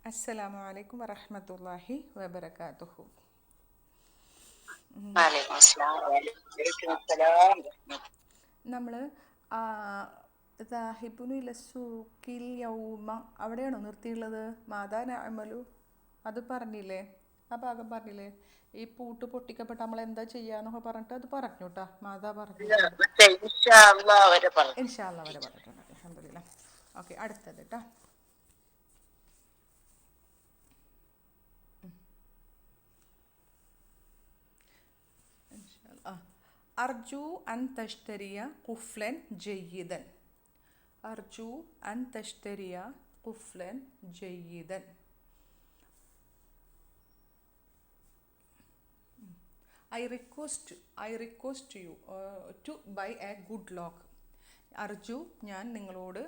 അസ്സലാമു അലൈക്കും വറഹ്മത്തുള്ളാഹി വബറകാതുഹു. വലൈക്കും അസ്സലാം വലൈക്കും അസ്സലാം. നമ്മൾ ദാഹിബുനു ഇല സൂക്കിൽ യൗമ അവിടെയാണോ നിർത്തിയുള്ളത്? മാതാ നഅമലു അത് പറഞ്ഞില്ലേ? ആ ഭാഗം പറഞ്ഞില്ലേ? ഈ പൂട്ട് പൊട്ടിക്കപ്പെട്ട നമ്മൾ എന്താ ചെയ്യാന്നൊക്കെ പറഞ്ഞിട്ട് അത് പറഞ്ഞു കേട്ടോ. മാതാ പറഞ്ഞിട്ടുണ്ട്. മറ്റേ ഇൻഷാ അല്ലാഹ് വരെ പറഞ്ഞു. ഇൻഷാ അല്ലാഹ് വരെ പറഞ്ഞിട്ടുണ്ട്. അൽഹംദുലില്ലാ. ഓക്കെ, അടുത്തത് കേട്ടോ. അർജു അൻ തഷ്തരിയ കുഫ്ലൻ ജയ്യിദൻ. അർജു അൻ തഷ്തരിയ കുഫ്ലൻ ജയ്യിദൻ. I request you to buy a good lock. Arju ഞാൻ നിങ്ങളോട്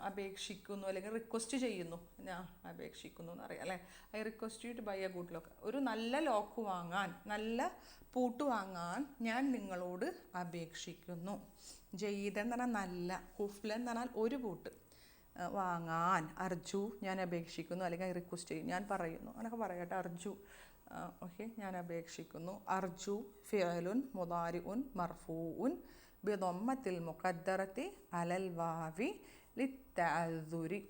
അപേക്ഷിക്കുന്നു അല്ലെങ്കിൽ റിക്വസ്റ്റ് ചെയ്യുന്നു. ഞാൻ അപേക്ഷിക്കുന്നു എന്നറിയാം അല്ലേ? I request you to buy a good lock. ഒരു നല്ല ലോക്ക് വാങ്ങാൻ, നല്ല പൂട്ട് വാങ്ങാൻ ഞാൻ നിങ്ങളോട് അപേക്ഷിക്കുന്നു. ജയ്യിദൻ എന്ന് പറഞ്ഞാൽ നല്ല, കുഫ്ലൻ എന്ന് പറഞ്ഞാൽ ഒരു പൂട്ട് വാങ്ങാൻ അർജു ഞാൻ അപേക്ഷിക്കുന്നു അല്ലെങ്കിൽ ഐ റിക്വസ്റ്റ് ചെയ്യും, ഞാൻ പറയുന്നു അങ്ങനെയൊക്കെ പറയട്ടെ. അർജു ഓക്കെ, ഞാൻ അപേക്ഷിക്കുന്നു. അർജു ഫിഅലുൻ മുദാരിഉൻ മർഫൂഉൻ ബിദമ്മത്തിൽ മുഖദ്ദറത്തി അലൽ വാവി ലിത്തഅദ്ദുരി.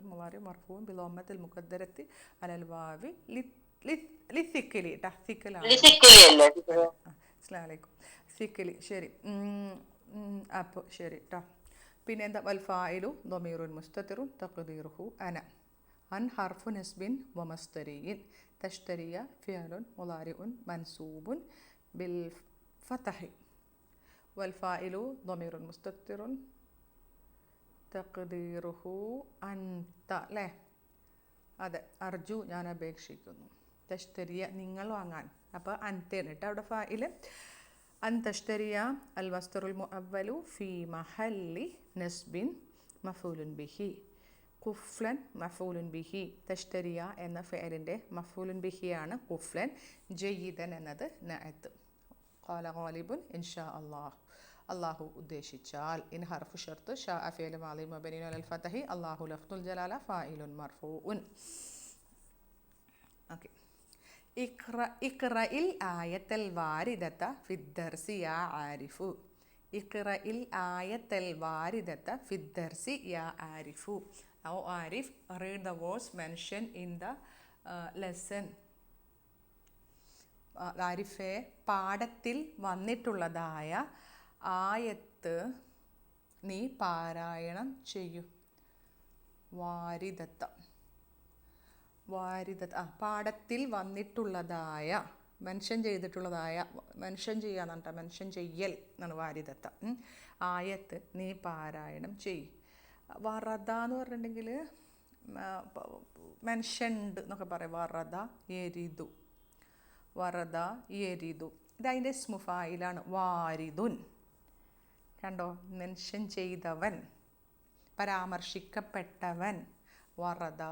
മുദാരി മർഫൂഉൻ ബിദമ്മത്തിൽ മുഖദ്ദറത്തി അലൽ വാവി ലിസിക്കലി ട്ടാ. സിക്കലാണ്. അസ്സലാമു അലൈക്കും. സിക്കലി. ശരി. അപ്പോൾ ശരി ട്ടാ. പിന്നെ എന്താ? വൽ ഫായിലു ദമീറുൻ മുസ്തതിറുൻ തഖ്ദീറുഹു അന. അൻ ഹർഫു നസ്ബിൻ വമസ്തരിയിൻ. തഷ്തരിയ ഫിഅലുൻ മുദാരിഉൻ മൻസൂബുൻ ബിൽ ഫതഹി. വൽ ഫായിലു ദമീറുൻ മുസ്തതിറുൻ തഖ്ദീറുഹു അൻത. അല്ലേ? അതെ, അർജു ഞാൻ അപേക്ഷിക്കുന്നു. തഷ്തരിയ നിങ്ങൾ വാങ്ങാൻ. അപ്പോൾ അൻതേണ് കേട്ടോ അവിടെ ഫായിൽ. അൻ തഷ്തരിയ അൽ മസ്തറുൽ മുഅവ്വലു ഫി മഹല്ലി നസ്ബിൻ മഫൂലുൻ ബിഹി. കുഫ്ലൻ മഫൂലുൻ ബിഹി. തഷ്തരിയ എന്ന ഫഅലിൻ്റെ മഫൂലുൻ ബിഹിയാണ് കുഫ്ലൻ. ജയ്യിദൻ എന്നത് നഅത്ത്. ഖാല ഗാലിബുൻ ഇൻഷാ അല്ലാഹ്. അള്ളാഹു ഉദ്ദേശിച്ചാൽ. ഇൻ ഹർഫു ഷർത്ത് ഷാ ഫിഅലു മാളി മബ്നിയുൻ അലൽ ഫതഹി. അല്ലാഹു ലഫ്ദുൽ ജലാല ഫായിലുൻ മർഫൂഉൻ. ഓക്കെ. ഇഖ്റഇൽ ആയത്തൽ വാരിദത ഫിദ്ദർസി യാ ആരിഫു. ഇഖ്റഇൽ ആയത്തൽ വാരിദത ഫിദ്ദർസി യാ ആരിഫു. Now Arif, read the words mentioned in the lesson. ആരിഫെ, പാഠത്തിൽ വന്നിട്ടുള്ളതായ ആയത്ത് നീ പാരായണം ചെയ്യൂ. വാരിദത്ത. പാഠത്തിൽ വന്നിട്ടുള്ളതായ, മെൻഷൻ ചെയ്തിട്ടുള്ളതായ, മെൻഷൻ ചെയ്യാന്നാണ് കേട്ടോ, മെൻഷൻ ചെയ്യൽ എന്നാണ് വാരിദത്ത. ആയത്ത് നീ പാരായണം ചെയ്യ്. വറദ എന്ന് പറഞ്ഞിട്ടുണ്ടെങ്കിൽ മെൻഷൻഡ് എന്നൊക്കെ പറയും. വറദ യരിദു. വറദ യരിദു. ഇതതിൻ്റെ ഇസ്മു ഫായിലാണ്. വാരിദുൻ. കണ്ടോ? മെൻഷൻ ചെയ്തവൻ, പരാമർശിക്കപ്പെട്ടവൻ. വറദ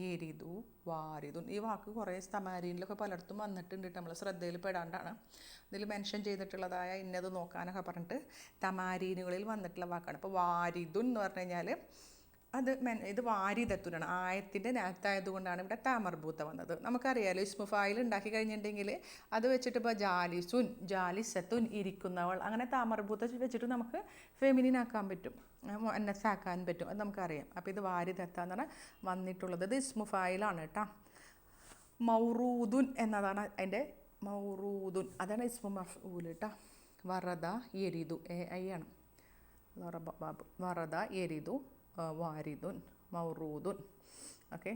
യരിദു വാരിദുൻ. ഈ വാക്ക് കുറേ തമാരീനിലൊക്കെ പലയിടത്തും വന്നിട്ടുണ്ട്. നമ്മൾ ശ്രദ്ധയിൽ പെടാണ്ടാണ്. ഇതിൽ മെൻഷൻ ചെയ്തിട്ടുള്ളതായ ഇന്നത് നോക്കാനൊക്കെ പറഞ്ഞിട്ട് തമാരീനുകളിൽ വന്നിട്ടുള്ള വാക്കാണ്. അപ്പോൾ വാരിദുൻ എന്ന് പറഞ്ഞു കഴിഞ്ഞാൽ ഇത് വാരിദത്തുനാണ്. ആയത്തിൻ്റെ നാത്തായതുകൊണ്ടാണ് ഇവിടെ താമർഭൂത വന്നത്. നമുക്കറിയാലോ, ഇസ്മു ഫായിൽ ഉണ്ടാക്കി കഴിഞ്ഞിട്ടുണ്ടെങ്കിൽ അത് വെച്ചിട്ട് ഇപ്പോൾ ജാലിസുൻ, ജാലിസത്തുൻ ഇരിക്കുന്നവൾ, അങ്ങനെ താമർഭൂത വെച്ചിട്ട് നമുക്ക് ഫെമിനിൻ ആക്കാൻ പറ്റും, മുഅന്നസാക്കാൻ പറ്റും. അത് നമുക്കറിയാം. അപ്പോൾ ഇത് വാരിദത്ത എന്ന് പറഞ്ഞാൽ വന്നിട്ടുള്ളത്. ഇത് ഇസ്മു ഫായിലാണ് കേട്ടോ. മൗറൂദുൻ എന്നതാണ് അതിൻ്റെ മൗറൂദുൻ. അതാണ് ഇസ്മു മഫ്ഊൽ കേട്ടോ. വറദ യരിദു ഐ ആണ്. വറദ യരിദു വാരിദുൻ മൗറൂദുൻ. ഓക്കെ.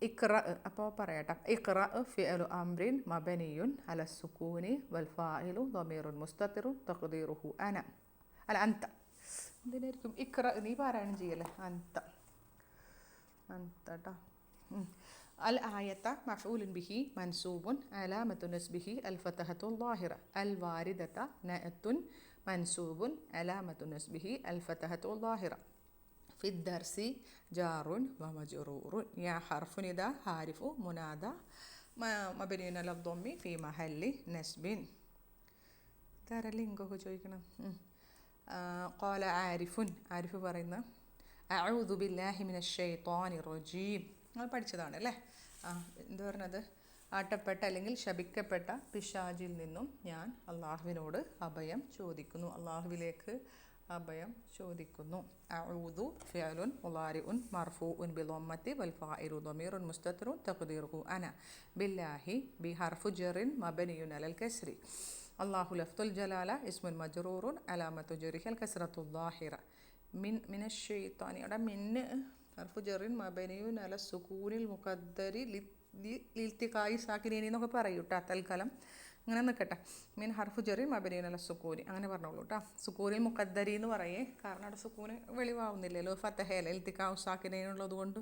ഇഖ്റ. അപ്പോൾ പറയട്ടെ. ഇഖ്റ ഫിഅലു അംറിൻ മബനിയുൻ അല സുകൂനി വൽ ഫായിലു ദമീറുൻ മുസ്തതിറുൻ തഖ്ദീറുഹു അന. അല്ല അൻത. എന്തിനായിരിക്കും ഇഖ്റ? നീ പാരായണം ചെയ്യല്ലേ. അൻത. അൻത ട്ടോ. അൽ ആയത്ത മഫ്ഊലുൻ ബിഹി മൻസൂബുൻ അലാമത്തു നസ്ബിഹി അൽ ഫതഹത്തുൽ ളാഹിറ. അൽ വാരിദത നഅത്തുൻ മൻസൂബുൻ അലാമത്തു നസ്ബിഹി അൽ ഫതഹത്തുൽ ളാഹിറ. ഫിദ്ദർസി ജാറുൻ വമജ്റൂറുൻ. യാ ഹർഫു നിദാ ഹാരിഫു മുനാദ മബ്നിയുൻ അലൽ ദമ്മി ഫി മഹല്ലി നസ്ബിൻ. ഇതാരാ ലിങ്കൊക്കെ ചോദിക്കണം? ഖാല ആരിഫുൻ. ആരിഫ് പറയുന്ന അഊദു ബില്ലാഹി മിനശ് ശൈത്വാനിർ റജീം. നിങ്ങൾ പഠിച്ചതാണ് അല്ലേ? എന്ത് പറഞ്ഞത്? ആട്ടപ്പെട്ട അല്ലെങ്കിൽ ശപിക്കപ്പെട്ട പിശാചിൽ നിന്നും ഞാൻ അള്ളാഹുവിനോട് അഭയം ചോദിക്കുന്നു, അള്ളാഹുവിലേക്ക് അഭയം ചോദിക്കുന്നു. അഊദു ഫിഅലുൻ മുളാരിഉൻ മർഫൂഉൻ ബിളമ്മത്തി വൽ ഫാഇലു ളമീറുൻ മുസ്തതിറുൻ തഖ്ദീറുഹു അന ബില്ലാഹി ബിഹർഫു ജറിൻ മബനിയുൻ അലൽ കസ്രി. അല്ലാഹു ലഫ്ദുൽ ജലാല ഇസ്മുൻ മജ്റൂറുൻ അലാമത്തു ജറിഹിൽ കസ്റത്തുൽ ളാഹിറ മിനശ് ശൈത്താനി. അവിടെ മിന്ന് ഹർഫു ജറിൻ മബനിയുൻ അല സുകൂനിൽ മുഖദ്ദരി ലിൽത്തിഖായി സാക്കിനീനി എന്നൊക്കെ പറയൂ കേട്ടോ. തൽക്കാലം അങ്ങനെ നിൽക്കട്ടെ. മിൻ ഹർഫു ജറിൻ മബനിയുൻ അല സുക്കൂനി അങ്ങനെ പറഞ്ഞോളൂ കേട്ടോ. സുക്കൂനിൽ മുഖദ്ദരി എന്ന് പറയേ, കാരണം അവിടെ സുക്കൂന് വെളിവാവുന്നില്ലല്ലോ, ഫത്തഹേല ഇൽത്തിഖാഉ സാക്കിനീനുള്ളത് കൊണ്ട്.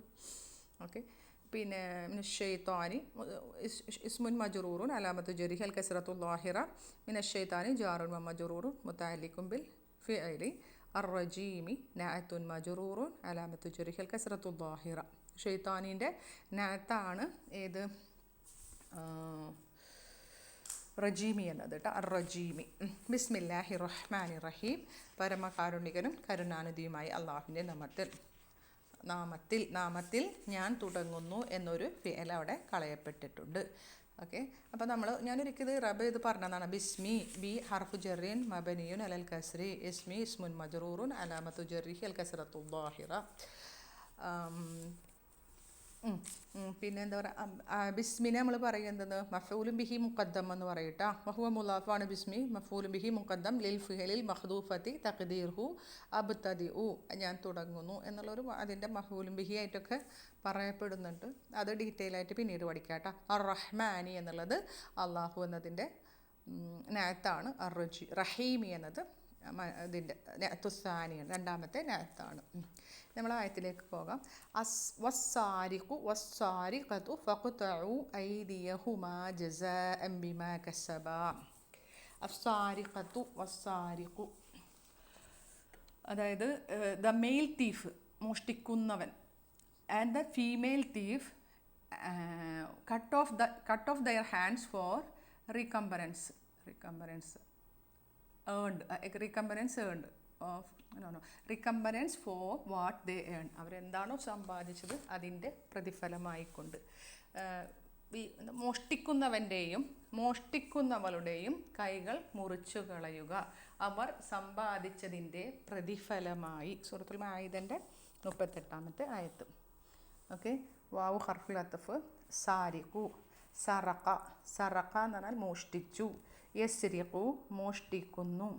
ഓക്കെ. പിന്നെ മിനശ്ശൈത്താനി ഇസ്മുൻ മജ്റൂറുൻ അലാമത്തു ജറിഹി അൽ കസ്റത്തുൽ ളാഹിറ മിനശ്ശൈത്താനി ജാറുൻ വ മജ്റൂറുൻ മുതഅല്ലിഖുൻ ബിൽ ഫിഅലി അർറജീമി നഅത്തുൻ മജ്റൂറുൻ അലാമത്തു ജറിഹി അൽ കസ്റത്തുൽ ളാഹിറ. ഷെയ്ത്താനിൻ്റെ നഅത്താണ് ഏത്? റജീമി എന്നത് കേട്ടോ. അർറജീമി. ബിസ്മില്ലാഹി റഹ്മാനി റഹീം. പരമകാരുണികനും കരുണാനിധിയുമായ അള്ളാഹുവിൻ്റെ നാമത്തിൽ ഞാൻ തുടങ്ങുന്നു എന്നൊരു ഫിഅൽ അവിടെ കളയപ്പെട്ടിട്ടുണ്ട്. ഓക്കെ. അപ്പോൾ ഞാനൊരിക്കൽ റബ് ചെയ്ത് പറഞ്ഞതാണ്. ബിസ്മി ബി ഹർഫു ജറിൻ മബനിയുൻ അലൽ കസ്രി ഇസ്മി ഇസ്മുൻ മജ്റൂറുൻ അലാമത്തു ജറിഹി അൽ കസ്റത്തുൽ ളാഹിറ. പിന്നെ എന്താ പറയുക, ബിസ്മിനെ നമ്മൾ പറയുന്നത് മഫൂലും ബിഹി മുഖദ്ദം എന്ന് പറയട്ടാ. വഹുവ മുലാഫാണ് ബിസ്മി മഫൂലും ബിഹി മുഖദ്ദം ലിൽ ഫിഹലിൽ മഖ്ദൂഫത്തി തഖ്ദീർഹു അബ്തദിഉ. ഞാൻ തുടങ്ങുന്നു എന്നുള്ളൊരു അതിൻ്റെ മഫൂലും ബിഹി ആയിട്ടൊക്കെ പറയപ്പെടുന്നുണ്ട്. അത് ഡീറ്റെയിൽ ആയിട്ട് പിന്നീട് പഠിക്കാട്ടോ. അർ റഹ്മാനി എന്നുള്ളത് അള്ളാഹു എന്നതിൻ്റെ നഅത്താണ്. റഹീമി എന്നത് ഇതിൻ്റെ നഅത്തുസാനിയാണ്, രണ്ടാമത്തെ നഅത്താണ്. നമ്മൾ ആയത്തിലേക്ക് പോകാം. വസ്സാരിഖു വസ്സാരിഖതു ഫഖ്തഉ ഐദിയഹുമാ ജസാഅൻ ബിമാ കസബാ. അസ്സാരിഖതു വസ്സാരിഖു അതായത് ദ മെയിൽ തീഫ് മോഷ്ടിക്കുന്നവൻ and the female thief cut off their hands for recompense earned recompense for what they earned. അവരെന്താണോ സമ്പാദിച്ചത് അതിൻ്റെ പ്രതിഫലമായിക്കൊണ്ട്. മോഷ്ടിക്കുന്നവൻ്റെയും മോഷ്ടിക്കുന്നവളുടെയും കൈകൾ മുറിച്ചു കളയുക, അവർ സമ്പാദിച്ചതിൻ്റെ പ്രതിഫലമായി. സൂറത്തുൽ മാഇദൻ്റെ 38-ാമത്തെ ആയത്ത്. ഓക്കെ. വാവു ഹർഫുൽ അത്ഫ്. സാരിഖു സറഖ എന്ന് പറഞ്ഞാൽ മോഷ്ടിച്ചു. യസ്രിഖു മോഷ്ടിക്കുന്നു.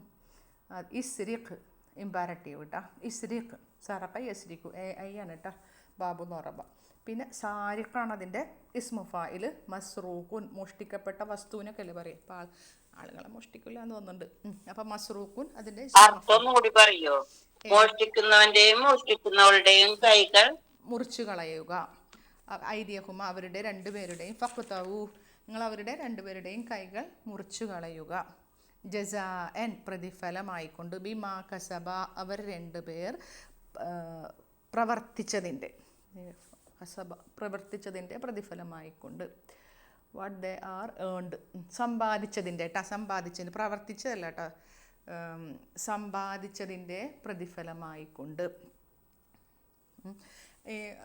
ഇസ്രിഖ് ഇമ്പാരറ്റീവ് കേട്ടോ. ഇസ്രിഖ് സറഖ യസ്രിഖു ഐ ആണ് കേട്ടോ. ബാബു നൊറബ. പിന്നെ സാരിഖാണ് അതിൻ്റെ ഇസ്മു ഫായിൽ. മസ്റൂഖുൻ മോഷ്ടിക്കപ്പെട്ട വസ്തുവിനൊക്കെ അല്ലേ പറയും. അപ്പോൾ ആളുകളെ മോഷ്ടിക്കില്ല എന്ന് തോന്നുന്നുണ്ട്. അപ്പം മസ്റൂഖുൻ അതിൻ്റെ കൂടി പറയോ? മോഷ്ടിക്കുന്നവന്റെയും മോഷ്ടിക്കുന്നവളുടെയും കൈകൾ മുറിച്ചു കളയുക. ഐദിയഹുമ അവരുടെ രണ്ടുപേരുടെയും ഫഖ്തഉ നിങ്ങൾ അവരുടെ രണ്ടുപേരുടെയും കൈകൾ മുറിച്ചു കളയുക. ജസാഅൻ പ്രതിഫലമായിക്കൊണ്ട് ബിമാ കസബ അവർ രണ്ടുപേർ പ്രവർത്തിച്ചതിൻ്റെ പ്രതിഫലമായിക്കൊണ്ട്. വാട്ട് ദേ ആർ ഏൺഡ് സമ്പാദിച്ചതിൻ്റെ കേട്ടോ. സമ്പാദിച്ചതിന് പ്രവർത്തിച്ചതല്ല കേട്ടോ. സമ്പാദിച്ചതിൻ്റെ പ്രതിഫലമായിക്കൊണ്ട്.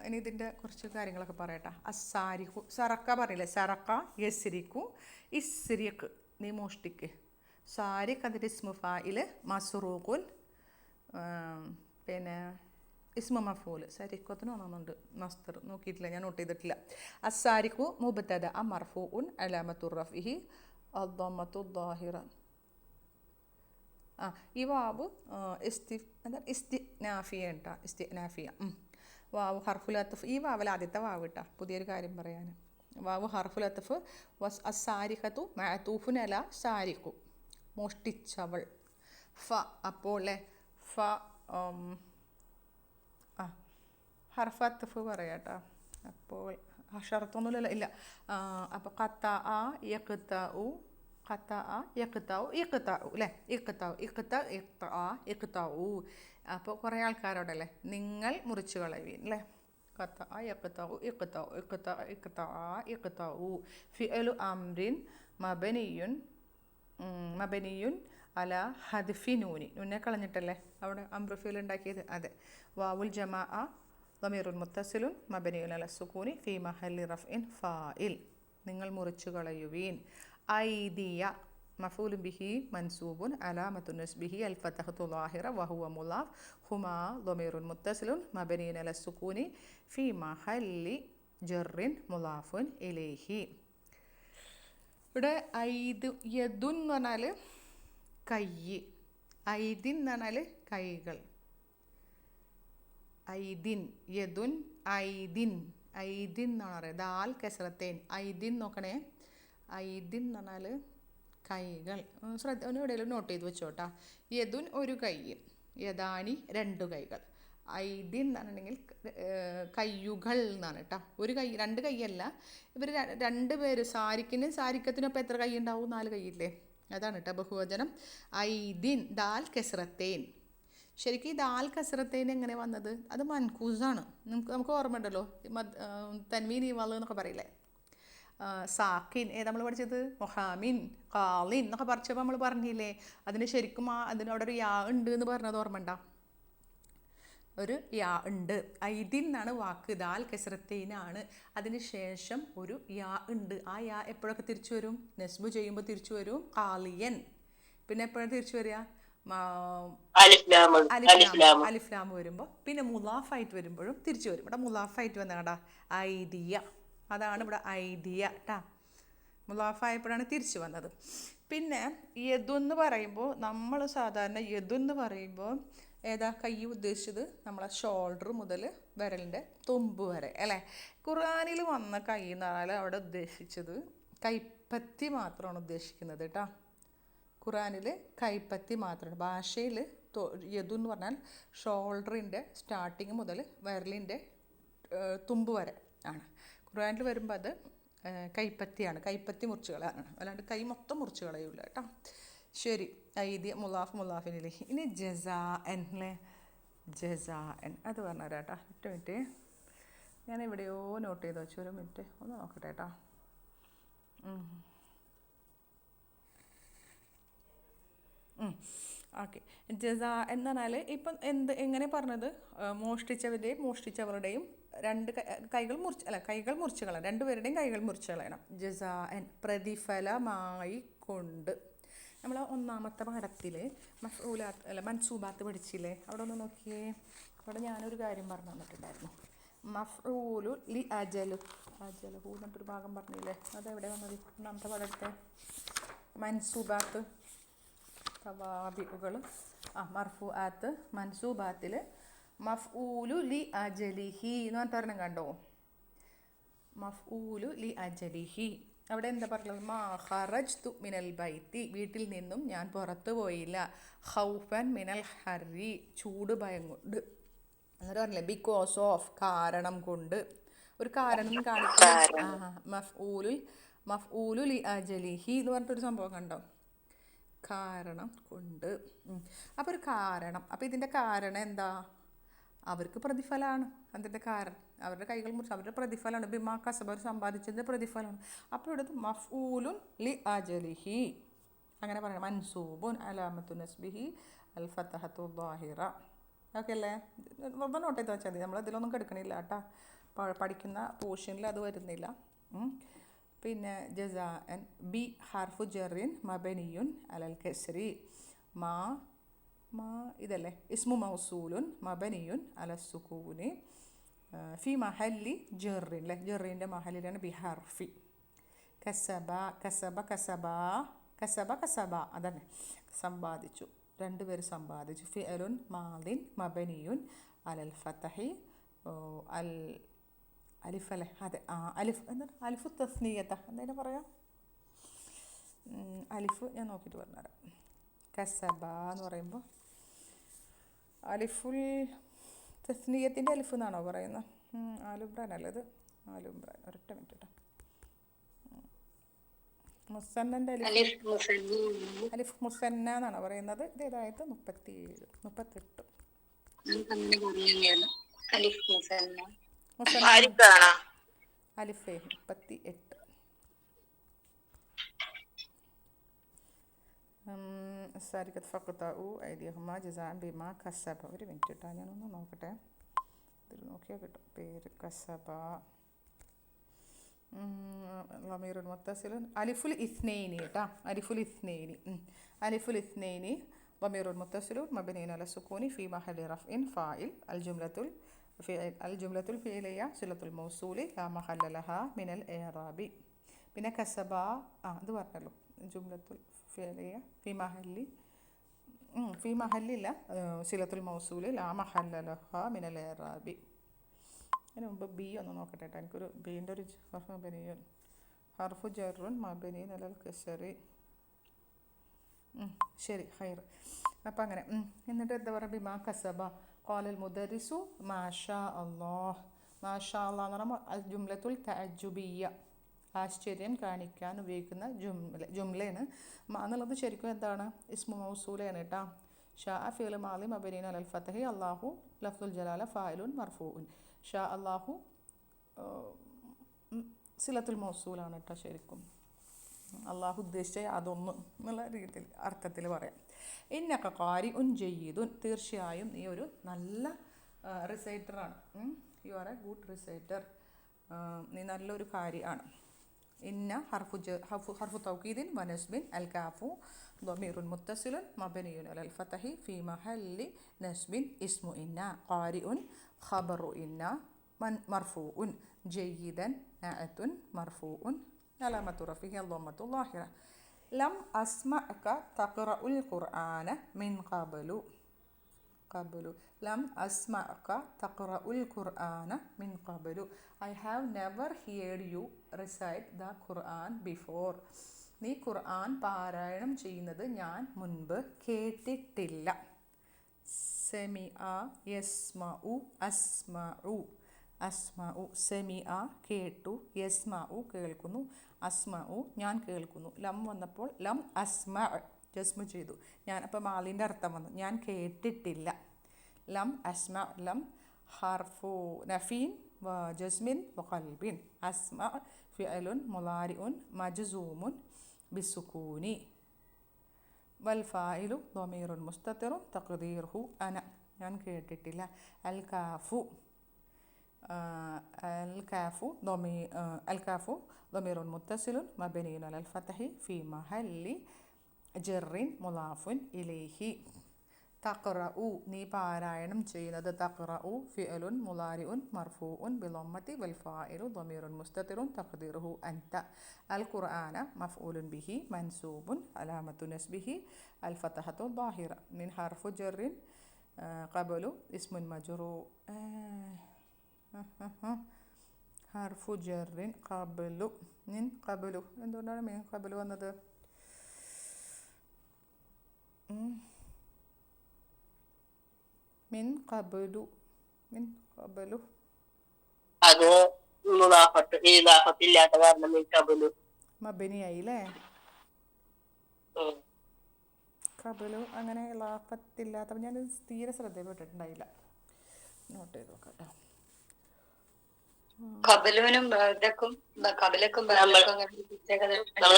ഇനി ഇതിൻ്റെ കുറച്ച് കാര്യങ്ങളൊക്കെ പറയട്ടെ. അസ്സാരിഖു സറക്ക പറയില്ലേ. സറക്ക യസ്രിഖു ഇസ്രിഖ് നീ മോഷ്ടിക്ക്. സാരിഖ് അതിൻ്റെ ഇസ്മു ഫായിൽ. മസ്റൂഖുൻ പിന്നെ ഇസ്മു മഫൂൽ. സരിഖത്തിന് വന്നുണ്ട് മസ്തർ നോക്കിയിട്ടില്ല, ഞാൻ നോട്ട് ചെയ്തിട്ടില്ല. അസ്സാരിഖു മുബ്തദ മർഫൂഉൻ അലാമത്തു റഫ്ഇഹി അദ്ദമ്മത്തു ളാഹിറ. ഈ വാവ് ഇസ്തിനാഫിയ കേട്ടോ. ഇസ്തിനാഫിയ. വാവ് ഹർഫുൽ അത്ഫ്. ഈ വാവിൽ ആദ്യത്തെ വാവ് കേട്ടോ. പുതിയൊരു കാര്യം പറയാൻ. വാവ് ഹർഫുൽ അത്ഫ്. അസ്സാരിഖത്തു മഅതൂഫുൻ അലാ സാരിഖു മോഷ്ടിച്ചവൾ. ഫ അപ്പോൾ അല്ലേ ഫ ഹർഫ് അത്ഫ് പറയാം കേട്ടോ. അപ്പോൾ ഷർത്തൊന്നുമില്ലല്ലോ ഇല്ല. അപ്പോൾ ഖത്താഉ അപ്പോൾ കുറേ ആൾക്കാരോടല്ലേ നിങ്ങൾ മുറിച്ചു കളയുവീൻ അല്ലേ. ഫിഅലു അംറിൻ മബനിയുൻ അല ഹദ്ഫി നൂനി. നൂനെ കളഞ്ഞിട്ടല്ലേ അവിടെ അംറു ഫിഅൽ ഉണ്ടാക്കിയത്. അതെ. വാവുൽ ജമാഅ ളമീറുൻ മുത്തസിലുൻ മബനിയുൻ അല സുക്കൂനി ഫീ മഹല്ലി റഫ്ഇൻ ഫാഇൽ. നിങ്ങൾ മുറിച്ചു കളയുവീൻ. ഐദിയ മഫൂലുൻ ബിഹി മൻസൂബുൻ അലാമത്തു നസ്ബിഹി അൽ ഫതഹത്തു ളാഹിറ വഹുവ മുളാഫ് ഹുമാ ളമീറുൻ മുത്തസിലുൻ മബനിയുൻ അല സുക്കൂനി ഫീ മഹല്ലി ജർറിൻ മുളാഫുൻ ഇലൈഹി. ഇവിടെ യദുൻ എന്ന് പറഞ്ഞാൽ കൈ, ഐദിൻ എന്ന് പറഞ്ഞാൽ കൈകൾ. ഐദിൻ, യദുൻ, ഐദിൻ. ഐദിൻ എന്നാണ് പറയുക. ദാൽ കസറത്തേൻ. ഐദിൻ നോക്കണേ. ഐദിൻ എന്ന് പറഞ്ഞാൽ കൈകൾ. എവിടെയെങ്കിലും നോട്ട് ചെയ്ത് വെച്ചോട്ടാ. യദുൻ ഒരു കൈ, യദാനി രണ്ട് കൈകൾ. ഐദിൻ എന്ന് പറഞ്ഞിട്ടുണ്ടെങ്കിൽ കയ്യുകൾ എന്നാണ് കേട്ടോ. ഒരു കൈ, രണ്ട് കൈയല്ല. ഇവർ രണ്ട് പേര്, സാരിക്കത്തിനും അപ്പം എത്ര കൈ ഉണ്ടാവും? 4 കൈയില്ലേ? അതാണ് കേട്ടോ ബഹുവചനം. ഐദിൻ, ദാൽ കസറത്തേൻ. ശരിക്കും ഈ ദാൽ കസറത്തേൻ എങ്ങനെ വന്നത്? അത് മൻകൂസാണ്. നമുക്ക് ഓർമ്മ ഉണ്ടല്ലോ, തൻവീൻ ഇവാൾ എന്നൊക്കെ പറയില്ലേ. സാക്കിൻ നമ്മൾ പഠിച്ചത് മൊഹാമിൻ, കാലിൻ എന്നൊക്കെ പഠിച്ചപ്പോൾ നമ്മൾ പറഞ്ഞില്ലേ, അതിന് ശരിക്കും അവിടെ ഒരു യാ ഉണ്ട് എന്ന് പറഞ്ഞത് ഓർമ്മ ഉണ്ടോ? ഒരു യാ ഉണ്ട്. ഐദിൻ എന്നാണ് വാക്ക്, ദാൽ കസറത്തേനാണ്. അതിന് ശേഷം ഒരു യാ ഉണ്ട്. ആ യാ എപ്പോഴൊക്കെ തിരിച്ചു വരും? നസ്ബ് ചെയ്യുമ്പോൾ തിരിച്ചു വരും കാലിയൻ. പിന്നെ എപ്പോഴാണ് തിരിച്ചു വരിക? അലിഫ്ലാം വരുമ്പോൾ. പിന്നെ മുലാഫായിട്ട് വരുമ്പോഴും തിരിച്ചു വരും. ഇവിടെ മുലാഫായിട്ട് വന്നേടാ ഐദിയ. അതാണ് ഇവിടെ ഐദിയ കേട്ടാ. മുലാഫായപ്പോഴാണ് തിരിച്ചു വന്നത്. പിന്നെ യദുന്ന് പറയുമ്പോൾ നമ്മൾ സാധാരണ യദുന്ന് പറയുമ്പോൾ ഏതാ കൈ ഉദ്ദേശിച്ചത്? നമ്മളെ ഷോൾഡർ മുതൽ വിരലിൻ്റെ തുമ്പ് വരെ അല്ലേ. ഖുർആനിൽ വന്ന കൈ എന്ന് പറഞ്ഞാൽ അവിടെ ഉദ്ദേശിച്ചത് കൈപ്പത്തി മാത്രമാണ് ഉദ്ദേശിക്കുന്നത് കേട്ടോ. ഖുർആനിൽ കൈപ്പത്തി മാത്രമാണ്. ഭാഷയിൽ യദു എന്ന് പറഞ്ഞാൽ ഷോൾഡറിൻ്റെ സ്റ്റാർട്ടിങ് മുതൽ വിരലിൻ്റെ തുമ്പ് വരെ ആണ്. ഖുർആനിൽ വരുമ്പോൾ അത് കൈപ്പത്തിയാണ്, കൈപ്പത്തി മുറിച്ച് കളയാണ്. അല്ലാണ്ട് കൈ മൊത്തം മുറിച്ച് കളയൂല കേട്ടോ. ശരി, ഐദിയ മുലാഫിനിലെ. ഇനി ജസാഅൻ അല്ലേ. ജസാഅൻ അത് പറഞ്ഞുതരാം കേട്ടോ. ഒറ്റ മിനിറ്റ്, ഞാൻ എവിടെയോ നോട്ട് ചെയ്ത് വെച്ചു. ഒരു മിനിറ്റ് ഒന്ന് നോക്കട്ടെ കേട്ടോ. ഓക്കെ. ജസാ എന്ന് പറഞ്ഞാൽ ഇപ്പം എങ്ങനെ പറഞ്ഞത്? മോഷ്ടിച്ചവരുടെയും രണ്ട് കൈകൾ മുറിച്ച് കളയണം. രണ്ടുപേരുടെയും കൈകൾ മുറിച്ച് കളയണം. ജസാഅൻ പ്രതിഫലമായി കൊണ്ട്. നമ്മൾ ഒന്നാമത്തെ പാഠത്തിൽ മൻസൂബാത്ത് പഠിച്ചില്ലേ? അവിടെ ഒന്ന് നോക്കിയേ. അവിടെ ഞാനൊരു കാര്യം പറഞ്ഞു തന്നിട്ടുണ്ടായിരുന്നു. മഫ്ഊലു ലി അജലുഹു എന്നിട്ടൊരു ഭാഗം പറഞ്ഞില്ലേ? അതെവിടെ വന്നത്? ഒന്നാമത്തെ പാഠത്തെ മൻസൂബാത്ത് തവാബിഉകൾ മർഫൂആത്ത്. മൻസൂബാത്തിൽ മഫ്ഊലു ലി അജലിഹി എന്ന് പറഞ്ഞിട്ട് ഒരെണ്ണം കണ്ടോ? മഫ്ഊലു ലി അജലിഹി. അവിടെ എന്താ പറയുന്നത്? മാ ഖറജ്തു മിനൽ ബൈത്തി, വീട്ടിൽ നിന്നും ഞാൻ പുറത്തു പോയില്ല. ഖൗഫൻ മിനൽ ഹർരി, ചൂട് ഭയം കൊണ്ട്. എന്നിട്ട് പറഞ്ഞില്ലേ ബിക്കോസ് ഓഫ്, കാരണം കൊണ്ട്. ഒരു കാരണം കാണിക്കുന്ന മഫ്ഊലു ലി അജലിഹി എന്ന് പറഞ്ഞിട്ടൊരു സംഭവം കണ്ടോ? കാരണം കൊണ്ട്. അപ്പോൾ ഒരു കാരണം. അപ്പോൾ ഇതിൻ്റെ കാരണം എന്താ? അവർക്ക് പ്രതിഫലമാണ് അതിൻ്റെ കാരണം. അവരുടെ കൈകൾ മുറിച്ച് അവരുടെ പ്രതിഫലമാണ്. ബിമാ കസബ, അവർ സമ്പാദിച്ചതിൻ്റെ പ്രതിഫലമാണ്. അപ്പോൾ ഇവിടെ മഫ്ഊലുൻ ലി അജലിഹി അങ്ങനെ പറയണം. മൻസൂബുൻ അലാമത്തു നസ്ബിഹി അൽ ഫതഹത്തു ളാഹിറ. ഓക്കെ അല്ലേ? വെറുതെ നോട്ട് ചെയ്ത് വെച്ചാൽ മതി. നമ്മളതിലൊന്നും കിടക്കണില്ല കേട്ടോ. പഠിക്കുന്ന പോർഷനിൽ അത് വരുന്നില്ല. പിന്നെ ജസാഅൻ ബി ഹർഫു ജറിൻ മബനിയുൻ അലൽ കസ്രി. മാ ഇതല്ലേ ഇസ്മു മൗസൂലുൻ മബനിയുൻ അല സുകൂനി ഫി മഹല്ലി ജറിൻ അല്ലേ. ജറിൻ്റെ മഹലിലാണ് ബി ഹർഫി. കസബ അതന്നെ, സമ്പാദിച്ചു. രണ്ടുപേർ സമ്പാദിച്ചു. ഫിഅലുൻ മാദിൻ മബനിയുൻ അലൽ ഫതഹി അൽ അലിഫ് അല്ലേ. അതെ, അലിഫ് എന്താ? അലിഫു തസ്നിയത്ത എന്തായാലും പറയാം. അലിഫ് ഞാൻ നോക്കിയിട്ട് പറഞ്ഞുതരാം. കസബ എന്ന് പറയുമ്പോൾ അലിഫുൽ തസ്നിയത്തിൻ്റെ അലിഫ് എന്നാണോ പറയുന്നത്? ആലുംബ്രാൻ അല്ലത്. ആലുംബ്രാൻ. ഒരൊറ്റ മിനിറ്റ് കേട്ടോ. മുസന്നൻ്റെ അലിഫ് മുസന്ന എന്നാണ് പറയുന്നത്. ഇത് ഏതായത് 37 38 അലിഫേ 38. സാരിക്കത്ത് ഫഖ്തഉ ഐദിയഹുമാ ജസാഅൻ ബിമാ കസബ. ഒരു മിനിറ്റ് കേട്ടോ, ഞാനൊന്ന് നോക്കട്ടെ. ഇതിൽ നോക്കിയാൽ കിട്ടും. പേര് കസബ. ലമീറുൽ മുത്തസിലുൻ അലിഫുൽ ഇസ്നൈനി കേട്ടോ. അലിഫുൽ ഇസ്നൈനി ലമീറുൽ മുത്തസിലുൻ മബ്നിയുൻ അല സുക്കൂനി ഫീ മഹല്ലി റഫ്ഇൻ ഫാഇൽ അൽജുംലത്തുൽ ഫിഇലിയ സിലത്തുൽ മൗസൂലി ലാ മഹല്ല ലഹാ മിനൽ ഇഅ്റാബി. പിന്നെ കസബ ഇത് പറഞ്ഞല്ലോ. ജുംലത്തുൽ ഫിഇലിയ ഫീ മഹല്ലില്ല സിലത്തുൽ മൗസൂലി ലാ മഹല്ല ലഹാ മിനൽ ഇഅ്റാബി. അതിന് മുമ്പ് ബി ഒന്ന് നോക്കട്ടെ കേട്ടോ. എനിക്കൊരു ബീൻ്റെ ഒരു മബനിയുൻ ഹർഫു ജറുൻ മബനിയുൻ അലൽ കസറി. ശരി, ഹൈർ. അപ്പം അങ്ങനെ എന്നിട്ട് എന്താ പറയുക? ബിമാ കസബ ഖാലൽ മുദരിസു മാഷാ അല്ലാഹ്. മാഷാ അല്ലാഹ് എന്ന് പറയുമ്പോൾ ജുംലത്തുൽ തഅജ്ജുബിയ്യ, ആശ്ചര്യം കാണിക്കാൻ ഉപയോഗിക്കുന്ന ജുംലയാണ്. എന്നുള്ളത് ശരിക്കും എന്താണ്? ഇസ്മു മൗസൂലയാണ് കേട്ടോ. ഷാ ഫിഅ്ലു മാളി മബ്നിയുൻ അലൽ ഫത്ഹി അല്ലാഹു ലഫ്ദുൽ ജലാല ഫായിലുൻ മർഫൂഉൻ. ഷാ അല്ലാഹു സിലത്തുൽ മൗസൂലാണ് കേട്ടോ. ശരിക്കും അള്ളാഹു ഉദ്ദേശിച്ച അതൊന്ന് എന്നുള്ള രീതിയിൽ അർത്ഥത്തിൽ പറയാം. ഇന്നക ഖാരി ഉൻ ജയ്യിദുൻ, തീർച്ചയായും നീ ഒരു നല്ല റിസൈറ്ററാണ്. You are a good reciter. നീ നല്ലൊരു കാര്യമാണ്. ഇന്ന ഹർഫു തൗക്കീദിൻ വനസ്ബിൻ അൽ കാഫു ളമീറുൻ മുത്തസിലുൻ മബ്നിയുൻ അലൽ ഫത്ഹി ഫീ മഹല്ലി നസ്ബിൻ ഇസ്മു ഇന്ന. ഖാരിഉൻ ഖബറു ഇന്ന മർഫൂഉൻ. ജയ്യിദൻ നഅതുൻ മർഫൂഉൻ അലാമത്തു റഫിഹി ളമ്മത്തു ളാഹിറ. ലം അസ്മഅക തഖറഉൽ ഖുർആന മിൻ ഖബലു. ലം അസ്മഅക തഖറഉൽ ഖുർആന മിൻ ഖബലു. I have never heard you recite the Quran before. നീ ഖുർആൻ പാരായണം ചെയ്യുന്നത് ഞാൻ മുൻപ് കേട്ടിട്ടില്ല. സമിഅ യസ്മഉ അസ്മഉ സമിഅ കേട്ടു, യസ്മഉ കേൾക്കുന്നു, അസ്മഉ ഞാൻ കേൾക്കുന്നു. ലം വന്നപ്പോൾ ലം അസ്മ ജസ്മു ചെയ്തു ഞാൻ. അപ്പോൾ മാലിൻ്റെ അർത്ഥം വന്നു ഞാൻ കേട്ടിട്ടില്ല. ലം അസ്മ ലം ഹർഫു നഫീൻ വ ജസ്മിൻ വ ഖൽബിൻ. അസ്മ ഫിഅലുൻ മുളാരിഉൻ മജ്സൂമുൻ ബിസുകൂനി വൽ ഫായിലു ളമീറുൻ മുസ്തതിറുൻ തഖ്ദീറുഹു അന. ഞാൻ കേട്ടിട്ടില്ല. അൽ കാഫു ളമീറുൻ മുത്തസിലുൻ മബ്നിയുൻ അലൽ ഫത്ഹി ഫീ മഹല്ലി ജർറിൻ മുളാഫുൻ ഇലൈഹി. തഖ്റഉ നീ പാരായണം ചെയ്യുന്നത്. തഖ്റഉ ഫിഅലുൻ മുളാരിഉൻ മർഫൂഉൻ ബിളമ്മത്തി വൽ ഫായിലു ളമീറുൻ മുസ്തതിറുൻ തഖ്ദീറുഹു അൻത. അൽ ഖുർആന മഫ്ഊലുൻ ബിഹി മൻസൂബുൻ അലാമത്തു നസ്ബിഹി അൽ ഫത്ഹത്തു ളാഹിറ. മിൻ ഹർഫു ജർറിൻ ഖബലു ഇസ്മുൻ മജ്റൂർ. ഹർഫു ജർറിൻ ഖബലു മിൻ ഖബലു. എന്തുകൊണ്ടാണ് മിൻ ഖബലു വന്നത്? മിൻ ഖബലു അത് ഇല്ലാത്ത കാരണം മിൻ ഖബലു മബനിയായി അല്ലേ? ഖബലു അങ്ങനെ ഇലാഫത്തില്ലാത്ത ഞാൻ തീരെ ശ്രദ്ധയിൽപ്പെട്ടിട്ടുണ്ടായില്ല. നോട്ട് ചെയ്ത് നോക്കട്ടോ. കബലുവിനും നമ്മൾ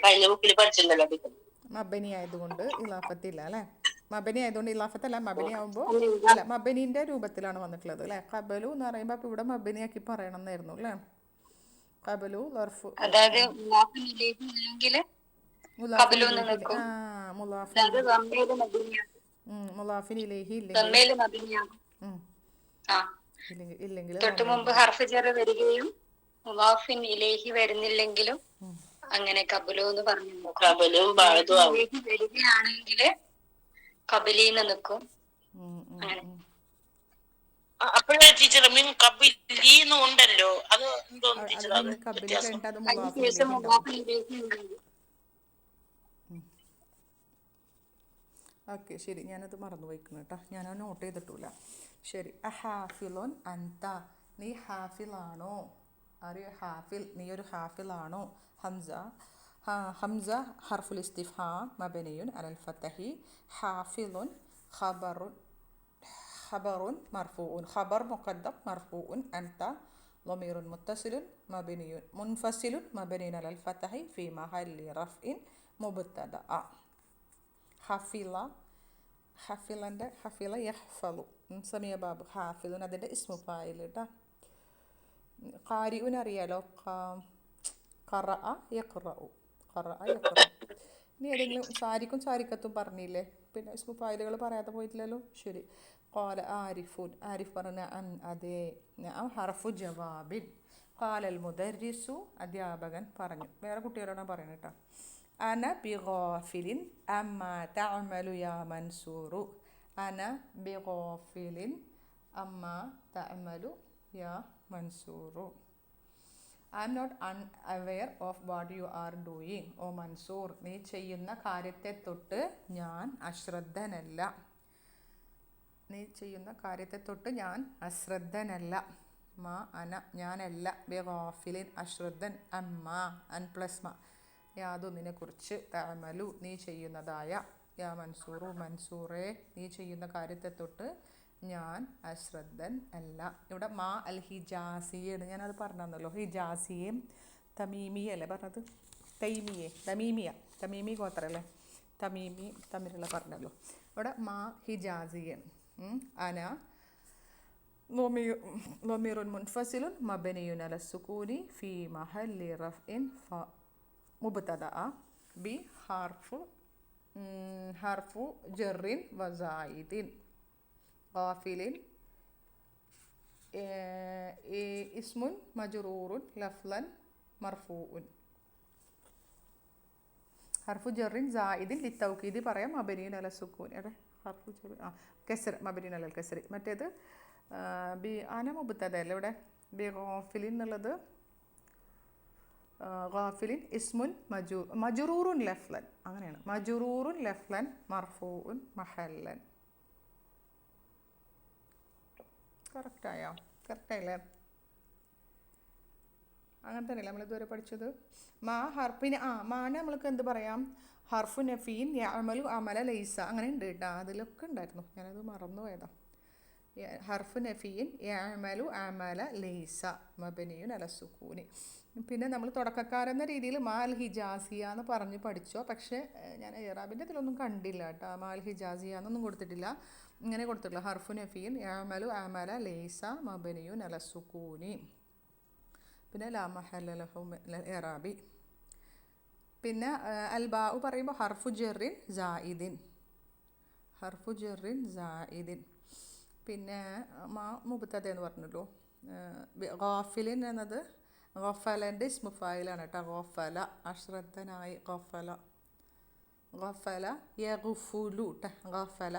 കഴിഞ്ഞ ബുക്കിൽ പഠിച്ചിട്ടുണ്ടല്ലോ. മബനി ആയതുകൊണ്ട് ഇലാഫത്തില്ല അല്ലേ? മബനി ആയതുകൊണ്ട് ഇലാഫത്തല്ല. മബനി ആവുമ്പോൾ അല്ല, മബനീൻ്റെ രൂപത്തിലാണ് വന്നിട്ടുള്ളത് അല്ലേ? ഖബലു എന്ന് പറയുമ്പോൾ അപ്പോൾ ഇവിടെ മബനിയാക്കി പറയണം എന്നായിരുന്നു അല്ലേ? ഖബലു മുലാഫിൻ ഇലൈഹി ഇല്ലെങ്കിൽ തൊട്ട് മുമ്പ് ഹർഫ് ജർ വരികയും മുലാഫിൻ ഇലൈഹി വരുന്നില്ലെങ്കിലും അങ്ങനെ കബലു എന്ന് പറഞ്ഞു. കബലും വരികയാണെങ്കിൽ കബലീന്ന് നിൽക്കും. അങ്ങനെ അപ്പോഴേ ടീച്ചർ മീൻ കബിലീന്ന് ഉണ്ടല്ലോ. അത് എന്തോന്ന് ടീച്ചർ? ഓക്കെ, ശരി. ഞാനത് മറന്നു പോയിക്കുന്നു കേട്ടോ. ഞാനത് നോട്ട് ചെയ്തിട്ടില്ല. ശരി. ഹാഫിലുൻ അൻത, നീ ഹാഫിലാണോ? അറിയോ ഹാഫിൽ? നീ ഒരു ഹാഫിലാണോ? ഹംസ ഹർഫുൽ ഇസ്തിഫ്ഹാം മബനിയുൻ അലൽ ഫത്ഹി. ഹാഫിലുൻ ഖബറുൻ മർഫൂഉൻ. ഖബർ മുഖദ്ദം മർഫൂഉൻ. അൻത ളമീറുൻ മുത്തസിലുൻ മബനിയുൻ മുൻഫസിലുൻ മബനിയുൻ അലൽ ഫത്ഹി ഫീ മഹല്ലി റഫ്ഇൻ മുബ്തദഅ. ഹഫില യഹ്ഫലു സമിയ ബാബു ഹാഫിദുൻ അതിൻ്റെ ഇസ്മു ഫായിൽ കേട്ടോ. ഖാരിഉൻ അറിയാലോ, ഖറഅ യഖ്റഉ, ഖറഅ യഖ്റഉ. ഇനി ഏതെങ്കിലും സാരിക്കും സാരിക്കത്തും പറഞ്ഞില്ലേ, പിന്നെ ഇസ്മു ഫായിലുകൾ പറയാതെ പോയിട്ടില്ലല്ലോ. ശരി. ഖാല ആരിഫുൻ, ആരിഫ് പറഞ്ഞ അൻ അതെ. നഅം ഹർഫു ജവാബിൻ. ഖാലൽ മുദർരിസു, അധ്യാപകൻ പറഞ്ഞു. വേറെ കുട്ടികളാണ് പറയുന്നത് കേട്ടോ. അന ബിഗാഫിലിൻ അമ്മ തഅമലു യാ മൻസൂറു. അന ബിഗാഫിലിൻ അമ്മ തഅമലു യാ മൻസൂറു. I am not unaware of what you are doing O Mansoor. നീ ചെയ്യുന്ന കാര്യത്തെ തൊട്ട് ഞാൻ അശ്രദ്ധനല്ല. നീ ചെയ്യുന്ന കാര്യത്തെ തൊട്ട് ഞാൻ അശ്രദ്ധനല്ല. മാ അന ഞാനല്ല, ബിഗാഫിലിൻ അശ്രദ്ധൻ, അമ്മ അൻ പ്ലസ് മ യാതൊന്നിനെ കുറിച്ച്, തഅമലു നീ ചെയ്യുന്നതായ, യാ മൻസൂറു മൻസൂറേ നീ ചെയ്യുന്ന കാര്യത്തെ തൊട്ട് ഞാൻ അശ്രദ്ധൻ അല്ല. ഇവിടെ മാ അൽ ഹിജാസിയാണ്, ഞാനത് പറഞ്ഞല്ലോ. ഹിജാസിയും തമീമിയല്ലേ പറഞ്ഞത്, തമീമി ഗോത്രല്ലേ, തമീമി തമ്മിലുള്ള പറഞ്ഞല്ലോ. ഇവിടെ മാ ഹിജാസിയാണ്. അന ضمير منفصل مبني على السكون في محل رفع مبتدأ بحرف جر وزائد. غافل اسم مجرور لفظا مرفوع. حرف جر زائد للتوكيد പറയാം مبني على السكون. حرف جر كسر مبني على الكسر. മറ്റേത് അന മുബത്തദ അല്ലേ ഇവിടെ. ബിഗാഫിലിൻ എന്നുള്ളത് ഗാഫിലിൻ ഇസ്മുൻ മജറൂറുൻ ലഫ്ലൻ, അങ്ങനെയാണ്. മജറൂറുൻ ലഫ്ലൻ മർഫൂഉൻ മഹല്ലൻ. കറക്റ്റായോ? കറക്റ്റായില്ലേ? അങ്ങനെ തന്നെയല്ലേ നമ്മളിതുവരെ പഠിച്ചത്. മാ ഹർഫിന് മാനെ നമ്മൾക്ക് എന്ത് പറയാം, ഹർഫു നഫീൻ യഅമലു അമല ലൈസ, അങ്ങനെ ഉണ്ട് കേട്ടോ. അതിലൊക്കെ ഉണ്ടായിരുന്നു, ഞാനത് മറന്നു പോയതാ. ഹർഫു നഫീൻ യഅമലു അമല ലൈസ മബനിയുൻ അല സുക്കൂനി. പിന്നെ നമ്മൾ തുടക്കക്കാരെന്ന രീതിയിൽ മാ അൽ ഹിജാസിയ എന്ന് പറഞ്ഞ് പഠിച്ചോ. പക്ഷേ ഞാൻ ഇറാബിൻ്റെ ഇതിലൊന്നും കണ്ടില്ല കേട്ടോ, മാ അൽ ഹിജാസിയ എന്നൊന്നും കൊടുത്തിട്ടില്ല. ഇങ്ങനെ കൊടുത്തിട്ടുള്ള ഹർഫു നഫീൻ യഅമലു അമല ലൈസ മബനിയുൻ അല സുക്കൂനി. പിന്നെ ലാ മഹല്ല ലഹു മിനൽ ഇറാബി. പിന്നെ അൽ ബാഉ പറയുമ്പോൾ ഹർഫു ജറിൻ സായിദിൻ, ഹർഫു ജറിൻ സായിദിൻ. പിന്നെ മാ മുബത്തദ എന്ന് പറഞ്ഞല്ലോ. ഗാഫിലിൻ എന്നത് ഗഫലൻ്റെ ഇസ്മു ഫായിലാണ് കേട്ടോ. ഗഫല അശ്രദ്ധനായി, ഗഫല ഗഫല യഗ്ഫുലു ട്ടോ. ഗഫല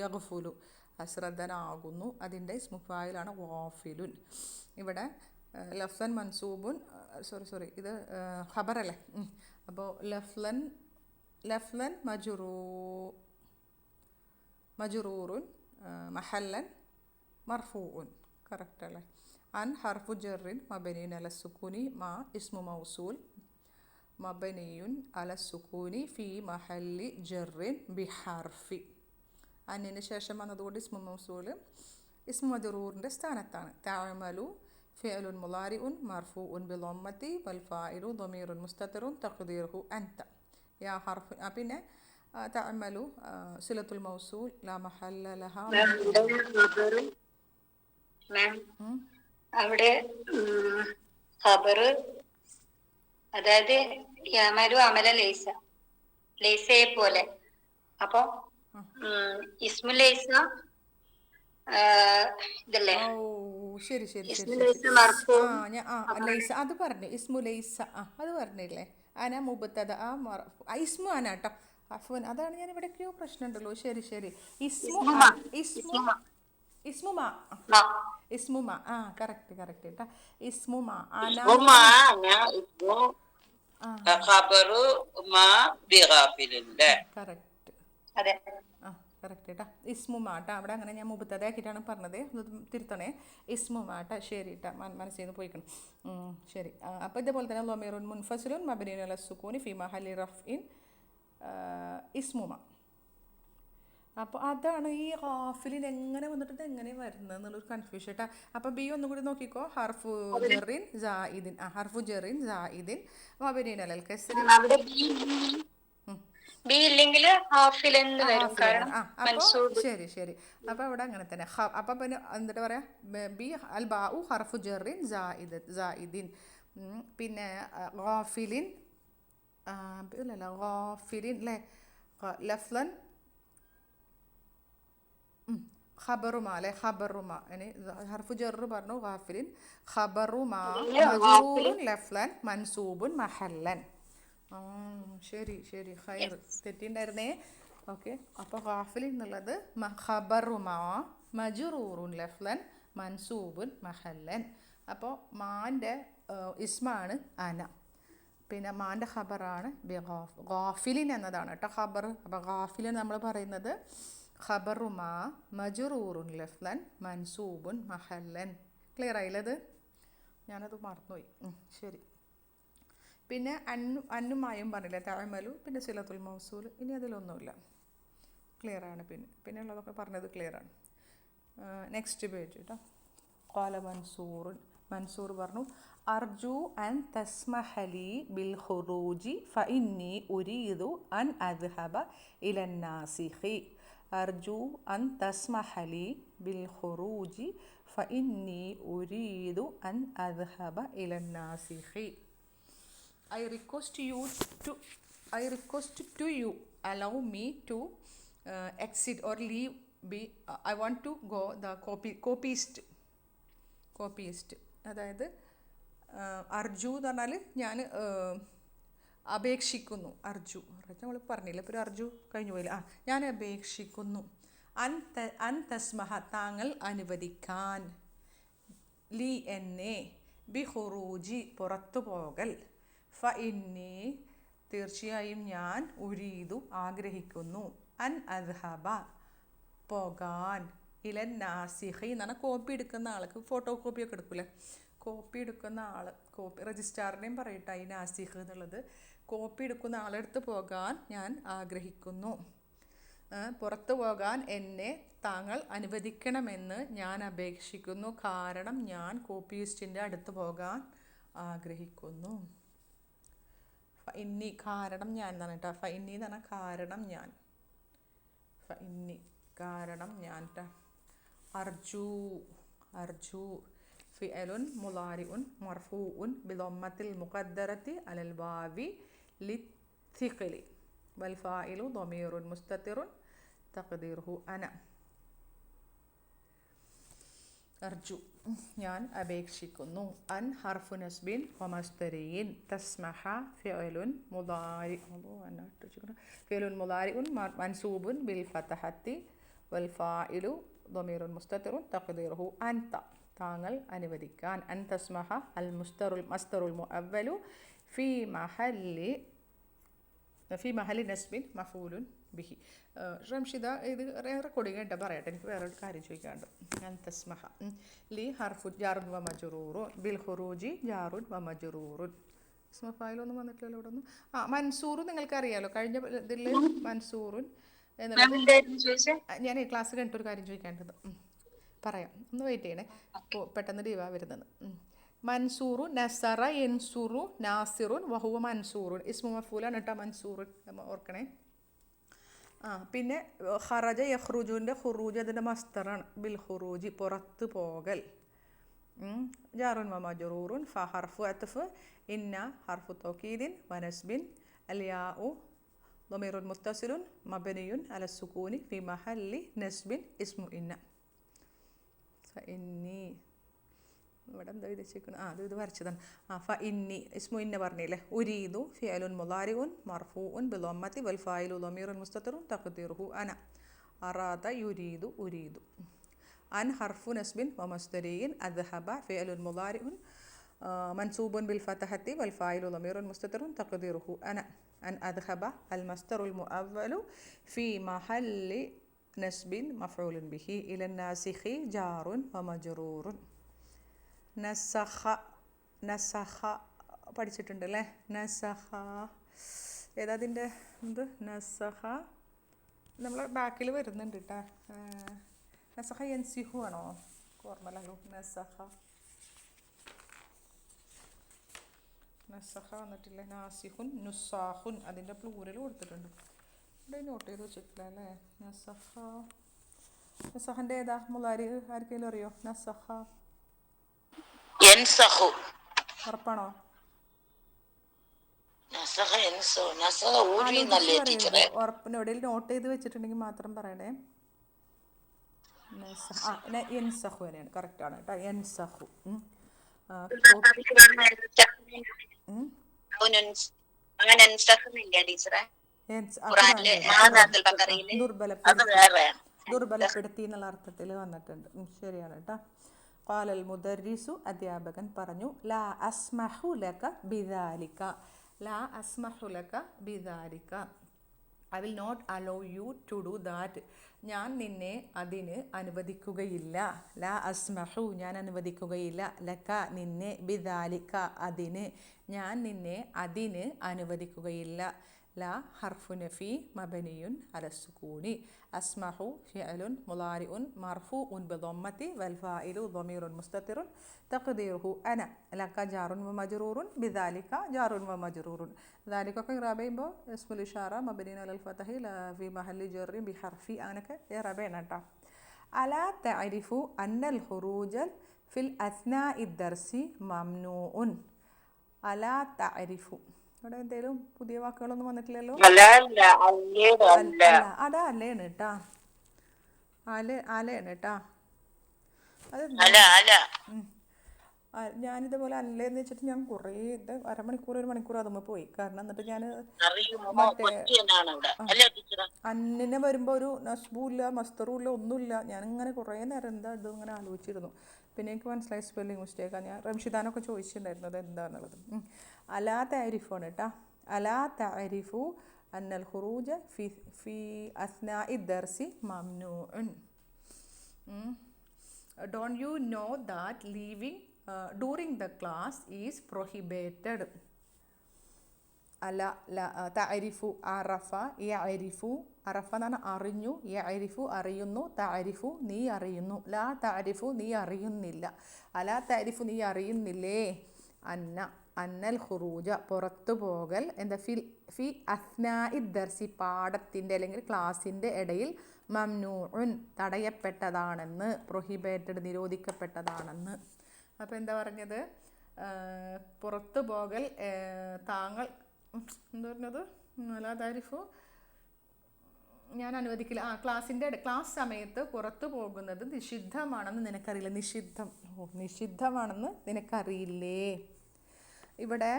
യഗ്ഫുലു അശ്രദ്ധനാകുന്നു, അതിൻ്റെ ഇസ്മു ഫായിലാണ് ഗാഫിലുൻ. ഇവിടെ ലഫ്ലൻ മൻസൂബുൻ, സോറി ഇത് ഖബറല്ലേ. അപ്പോൾ ലഫ്ലൻ മജറൂറുൻ മഹല്ലൻ മർഫൂഉൻ. കറക്റ്റ് അല്ലേ? അൻ ഹർഫു ജറിൻ മബനിയുൻ അല സുക്കൂനി മാ ഇസ്മു മൗസൂൽ മബനിയുൻ അല സുക്കൂനി ഫി മഹല്ലി ജറിൻ ബിഹർഫി. അന്നിന് ശേഷം വന്നതുകൊണ്ട് ഇസ്മു മൗസൂൽ ഇസ്മു മജറൂറിൻ്റെ സ്ഥാനത്താണ്. തഅമലു ഫിഅലുൻ മുളാരിഉൻ മർഫൂഉൻ ബിളമ്മത്തി വൽ ഫാഇലു ളമീറുൻ മുസ്തതിറുൻ തഖ്ദീറുഹു അൻത. യാ ഹർഫ് പിന്നെ തഅമലു സിലത്തുൽ മൗസൂൽ ലാ മഹല്ല ലഹാ. അവിടെ ഖബർ, അതായത് യഅമലു അമല ലൈസ, ലൈസയെ പോലെ. അപ്പൊ ഇസ്മു ലൈസ ഇതല്ലേ? ശരി ശരി ശരി ലൈസ ലൈസ അത് പറഞ്ഞു. ഇസ്മു ലൈസ അത് പറഞ്ഞില്ലേ. അന മുബത്തദ ഇസ്മു അന കേട്ടോ. അഫ്വൻ, അതാണ് ഞാൻ ഇവിടെയൊക്കെയോ പ്രശ്നം ഉണ്ടല്ലോ. ശരി ശരി. ഇസ്മുമ കറക്റ്റ് കേട്ടാ. ഇസ്മുമ കറക്റ്റ് കേട്ടാ. ഇസ്മുമാട്ട അവിടെ അങ്ങനെ ഞാൻ മുബത്തദാക്കിയിട്ടാണ് പറഞ്ഞത്, തിരുത്തണേ. ഇസ്മുമാട്ട ശരി കേട്ടാ, മനസ്സിൽ നിന്ന് പോയിക്കണം. ശരി. അപ്പോൾ ഇതേപോലെ തന്നെ ളമീറുൻ മുൻഫസിലുൻ മബ്നിയുൻ അല സുക്കൂനി ഫി മഹല്ലി റഫ്ഇൻ ഇസ്മുമ. അപ്പോൾ അതാണ് ഈ ഖാഫിലിൻ എങ്ങനെ വന്നിട്ട് എങ്ങനെ വരുന്നത് എന്നുള്ളൊരു കൺഫ്യൂഷൻ കേട്ടോ. അപ്പോൾ ബി ഒന്നും കൂടി നോക്കിക്കോ. ഹർഫു ജറിൻ സായിദിൻ മബ്നിയുൻ അലൽ കസ്രി. ബി ഇല്ലെങ്കിൽ ഹാഫിലെന്ന് വരും. ഹാഫിലെന്ന്. കാരണം അപ്പോൾ മൻസൂബ്. ശരി ശരി. അപ്പോൾ ഇവിടെ അങ്ങനെ തന്നെ അപ്പം പിന്നെ എന്നിട്ട് പറയാം ബി അൽ ബാഉ ഹർഫു ജറിൻ ജായിദിൻ. പിന്നെ ഗാഫിലിൻ, അല്ലല്ല ഗാഫിലിൻ അല്ലേ, ലഫ്ലൻ ഖബറുമ അല്ലെ, ഖബറുമ. ഇനി ഹർഫു ജറ് പറഞ്ഞു ഗാഫിലിൻ, ഖബറുമ മജ്റൂറുൻ ലഫ്ലൻ മൻസൂബുൻ മഹല്ലൻ. ശരി ശരി, ഖൈർ, തെറ്റിണ്ടായിരുന്നേ. ഓക്കെ, അപ്പോൾ ഗാഫിലിൻ എന്നുള്ളത് ഖബറുമാ മജ്റൂറുൻ ലഫ്ലൻ മൻസൂബുൻ മഹല്ലൻ. അപ്പോൾ മാൻ്റെ ഇസ്മാണ് അന, പിന്നെ മാൻ്റെ ഖബറാണ് ഗാഫിലിൻ എന്നതാണ് കേട്ടോ ഖബർ. അപ്പോൾ ഗാഫിലിൻ നമ്മൾ പറയുന്നത് ഖബറുമാ മജ്റൂറുൻ ലഫ്ലൻ മൻസൂബുൻ മഹല്ലൻ. ക്ലിയർ ആയില്ലത്? ഞാനത് മറന്നുപോയി. ശരി. പിന്നെ അന്നുമായും പറഞ്ഞില്ല, തഅമലു, പിന്നെ സിലത്തുൽ മൗസൂൽ. ഇനി അതിലൊന്നുമില്ല, ക്ലിയറാണ്. പിന്നെ ഉള്ളതൊക്കെ പറഞ്ഞത് ക്ലിയറാണ്. നെക്സ്റ്റ് പേജ് കേട്ടോ. ഖാല മൻസൂർ പറഞ്ഞു അർജു അൻ തസ്മഹലി ബിൽ ഖുറൂജി ഫഇന്നി ഉരീദു അൻ അദ്ഹബ ഇലൻ നാസിഖി. അർജു അൻ തസ്മഹലി ബിൽ ഖുറൂജി ഫഇന്നി ഉരീദു അൻ അദ്ഹബ ഇലൻ നാസിഖി. I request to you allow me to exit or leave. I want to go the copyist. അതായത് അർജു എന്ന് പറഞ്ഞാൽ ഞാൻ അപേക്ഷിക്കുന്നു. അർജു നമ്മൾ പറഞ്ഞില്ല, ഇപ്പോൾ ഒരു അർജു കഴിഞ്ഞു പോയില്ല. ഞാൻ അപേക്ഷിക്കുന്നു. അൻ തസ്മഹ താങ്കൾ അനുവദിക്കാൻ, ലി എന്നെ, ബി ഖുറൂജി പുറത്തു പോകൽ, ഫഇന്നി തീർച്ചയായും ഞാൻ, ഉരീദു ആഗ്രഹിക്കുന്നു, അൻ അദ്ഹബ പോകാൻ, ഇലൻ നാസിഖി എന്ന് പറഞ്ഞാൽ കോപ്പി എടുക്കുന്ന ആൾക്ക്, ഫോട്ടോ കോപ്പിയൊക്കെ എടുക്കൂലേ, കോപ്പി എടുക്കുന്ന ആൾ, രജിസ്ട്രാറിനെയും പറയട്ടെ ഈ നാസിഖ് എന്നുള്ളത്. കോപ്പി എടുക്കുന്ന ആളെടുത്ത് പോകാൻ ഞാൻ ആഗ്രഹിക്കുന്നു. പുറത്തു പോകാൻ എന്നെ താങ്കൾ അനുവദിക്കണമെന്ന് ഞാൻ അപേക്ഷിക്കുന്നു, കാരണം ഞാൻ കോപ്പിയിസ്റ്റിൻ്റെ അടുത്ത് പോകാൻ ആഗ്രഹിക്കുന്നു. ഫഇന്നി കാരണം ഞാൻ എന്നാണ് കേട്ടോ. ഫഇന്നി എന്ന് പറഞ്ഞാൽ കാരണം ഞാൻ. ഫഇന്നി കാരണം ഞാൻ. അർജു ഫിഅലുൻ മുളാരിഉൻ മർഫൂഉൻ ബിളമ്മത്തിൽ മുഖദ്ദറത്തി അലൽ വാവി ലിത്ഥിഖലി വൽ ഫാഇലു ളമീറുൻ മുസ്തതിറുൻ തഖ്ദീറുഹു അന. അർജു ഞാൻ അപേക്ഷിക്കുന്നു. അൻ ഹർഫു നസ്ബിൻ വമസ്തരീൻ. തസ്മഹ ഫിഅലുൻ മുളാരിഉൻ മൻസൂബുൻ ബിൽ ഫതഹത്തി വൽ ഫാഇലു ളമീറുൻ മുസ്തതിറുൻ തഖ്ദീറുഹു അൻത താങ്കൾ അനുവദിക്കാൻ. അൻ തസ്മഹ അൽ മസ്തറുൽ മുഅവ്വലു ഫി മഹല്ലി നസ്ബിൻ മഫൂലുൻ ബിഹി. റംഷിദ ഇത് റെക്കോർഡിങ് കേട്ടോ, പറയട്ടെ, എനിക്ക് വേറൊരു കാര്യം ചോദിക്കാണ്ട്. അൻ തസ്മഹ ലി ഹർഫു ജാറുൻ വ മജ്റൂറുൻ ബിൽ ഖുറൂജി ജാറുൻ വ മജ്റൂറുൻ. ഇസ്മ ഫായിലൊന്നും വന്നിട്ടില്ലല്ലോ ഇവിടെ ഒന്നും. മൻസൂർ നിങ്ങൾക്ക് അറിയാലോ, കഴിഞ്ഞ ഇതിൽ മൻസൂറുൻ ഞാൻ ക്ലാസ് കഴിഞ്ഞിട്ട് ഒരു കാര്യം ചോദിക്കേണ്ടത് പറയാം, ഒന്ന് വെയിറ്റ് ചെയ്യണേ, പെട്ടെന്ന് ലീവാ വരുന്നത്. മൻസൂറു നസറ യൻസുറു നാസിറുൻ വഹുവ മൻസൂറുൻ. ഇസ്മു മഫൂലാണ് കേട്ടോ മൻസൂറുൻ, ഓർക്കണേ. പിന്നെ ഖറജ യഖ്റുജുവിൻ്റെ ഖുറൂജ് അതിൻ്റെ മസ്തറാണ്. ബിൽ ഖുറൂജി പുറത്ത് പോകൽ. ജാറുൻ വ മജ്റൂറുൻ. ഫ ഹർഫു അത്ഫ്, ഇന്ന ഹർഫു തൗക്കീദിൻ വനസ്ബിൻ, അൽയാഉ ളമീറുൻ മുത്തസിലുൻ മബ്നിയുൻ അല സുകൂനി ഫി മഹല്ലി നസ്ബിൻ ഇസ്മു ഇന്ന. ഫഇന്നി ഇവിടെ എന്താ വിധിച്ചിരിക്കുന്നത്? ഇത് വരച്ചതാണ്. ഫഇന്നി ഇസ്മു ഇന്ന പറഞ്ഞില്ലേ. ഉരീദു ഫിഅലുൻ മുളാരിഉൻ മർഫൂഉൻ ബിളമ്മത്തി വൽ ഫായിലു ളമീറുൻ മുസ്തതിറുൻ തഖ്ദീറുഹു അന. അറാദ യുരീദു ഉരീദു. അൻ ഹർഫു നസ്ബിൻ വമസ്തരീൻ. അദ്ഹബ ഫിഅലുൻ മുളാരിഉൻ മൻസൂബുൻ ബിൽ ഫതഹത്തി വൽ ഫായിലു ളമീറുൻ മുസ്തതിറുൻ തഖ്ദീറുഹു അന. അൻ അദ്ഹബ അൽ മസ്തറുൽ മുഅവ്വലു ഫി മഹല്ലി നസ്ബിൻ മഫ്ഊലുൻ ബിഹി ഇലൻ നാസിഖി ജാറുൻ വ മജ്റൂറുൻ. നസഖ പഠിച്ചിട്ടുണ്ട് അല്ലേ. നസഖ ഏതാതിൻ്റെ നസഖ നമ്മൾ ബാക്കിൽ വരുന്നുണ്ട് കേട്ടോ. നസഖ യൻസിഹു ആണോ? ഓർമ്മല്ലോ. നസഖ വന്നിട്ടില്ലേ. നാസിഖുൻ നുസാഖുൻ അതിൻ്റെ പ്ലൂരൽ കൊടുത്തിട്ടുണ്ട്. ഇവിടെ നോട്ട് ചെയ്ത് വെച്ചിട്ടില്ല അല്ലേ? നസഹ. നസഹൻ്റെ ഏതാ മുലാരി? ആർക്കെങ്കിലും അറിയോ? നസഹ യൻസഹു. ഉറപ്പാണോ? നസഹ യൻസഹു. നസഹ ഊരി ആലോചിച്ച് എന്നല്ലേ പറയരുത്. ടീച്ചറെ? ഉറപ്പിന് എവിടെയും നോട്ട് ചെയ്ത് വെച്ചിട്ടുണ്ടെങ്കിൽ മാത്രം പറയണേ. യൻസഹു തന്നെയാണ്, കറക്റ്റാണ് കേട്ടോ. യൻസഹു. ടീച്ചറെ ഖുറാനില് ഖുറാനിലെ സൂറത്തുൽ ബഖറയില് അത് ദുർബലപ്പെടുത്തി, വേറെയാണ്. ദുർബലപ്പെടുത്തി എന്നുള്ള അർത്ഥത്തിൽ വന്നിട്ടുണ്ട്. ശരിയാണ് കേട്ടോ. ഖാലൽ മുദർരിസു, അധ്യാപകൻ പറഞ്ഞു, ലാ അസ്മഹു ലക ബിദാലിക. ലാ അസ്മഹു ലക ബിദാലിക. I will not allow you to do that. ഞാൻ നിന്നെ അതിന് അനുവദിക്കുകയില്ല. ലാ അസ്മഹു, ഞാൻ അനുവദിക്കുകയില്ല. ലക, നിന്നെ. ബിദാലിക, അതിന്. ഞാൻ നിന്നെ അതിന് അനുവദിക്കുകയില്ല. ലാ ഹർഫു നഫി മബനിയുൻ അലസുക്കൂനി. അസ്മഹു ഫിഅലുൻ മുലാരിഉൻ മർഫൂഉൻ ബിദമ്മത്തി വൽ ഫാഇലു ളമീറുൻ മുസ്തതിറുൻ തഖ്ദീറുഹു അന. ലക ജാറുൻ വ മജ്റൂറുൻ ബിദാലിക ജാറുൻ വ മജ്റൂറുൻ. ദാലിക ഒക്കെ ഇറാബ് ചെയ്യുമ്പോൾ ഇസ്മുൽ ഇഷാറ മബനിയുൻ അലൽ ഫതഹി ഫി മഹല്ലി ജർരി ബിഹർഫി, അങ്ങനെയൊക്കെ ഇറാബ് ചെയ്യണം കേട്ടോ. അലാ തഅരിഫു അന്നൽ ഖുറൂജ ഫിൽ അസ്നാഇ ദർസി മംനൂഉൻ. അലാ തഅരിഫു. ഇവിടെ എന്തെങ്കിലും പുതിയ വാക്കുകളൊന്നും വന്നിട്ടില്ലല്ലോ? അല്ല അല്ല, അടാ അല്ലേണ് കേട്ടാ. അലയാണ് കേട്ടാ. അതെന്താ? ഞാനിതുപോലെ അല്ലേന്ന് വെച്ചിട്ട് ഞാൻ കുറേ അരമണിക്കൂർ 1 മണിക്കൂർ അതുമ്പോൾ പോയി. കാരണം എന്നിട്ട് ഞാൻ മറ്റേ അന്നിനെ വരുമ്പോൾ ഒരു നസ്ബും ഇല്ല, മസ്തറും ഇല്ല, ഒന്നുമില്ല. ഞാനിങ്ങനെ കുറേ നേരം എന്താ ഇത് ഇങ്ങനെ ആലോചിച്ചിരുന്നു. പിന്നെ എനിക്ക് മനസ്സിലായി സ്പെല്ലിംഗ് മിസ്റ്റേക്കാണ്. ഞാൻ റംഷിദാനൊക്കെ ചോദിച്ചിട്ടുണ്ടായിരുന്നു അത് എന്താണെന്നുള്ളത്. അലാ താരിഫാണ് കേട്ടോ. അലാ താരിഫു അന്നൽ ഖുറൂജ ഫി അസ്നാഇ ദർസി മംനൂഉൻ. Don't you know that leaving during the class is prohibited? അല തഅരിഫു അറഫ യഅരിഫു. അറഫ എന്നാണ് അറിഞ്ഞു, യഅരിഫു അറിയുന്നു, തഅരിഫു നീ അറിയുന്നു. ലാ തഅരിഫു നീ അറിയുന്നില്ല. അല തഅരിഫു നീ അറിയുന്നില്ലേ. അന്നൽ ഖുറൂജ പുറത്തു പോകൽ. എന്താ? ഫി അസ്നാഇ ദർസി പാഠത്തിൻ്റെ അല്ലെങ്കിൽ ക്ലാസ്സിൻ്റെ ഇടയിൽ മംനൂഉൻ തടയപ്പെട്ടതാണെന്ന്, പ്രൊഹിബേറ്റഡ് നിരോധിക്കപ്പെട്ടതാണെന്ന്. അപ്പോൾ എന്താ പറഞ്ഞത്? പുറത്തു പോകൽ താങ്കൾ എന്താ പറഞ്ഞത്? അലാ താരിഫു ഞാൻ അനുവദിക്കില്ല. ക്ലാസ് സമയത്ത് പുറത്തു പോകുന്നത് നിഷിദ്ധമാണെന്ന് നിനക്കറിയില്ല. നിഷിദ്ധമാണെന്ന് നിനക്കറിയില്ലേ. ഇവിടെ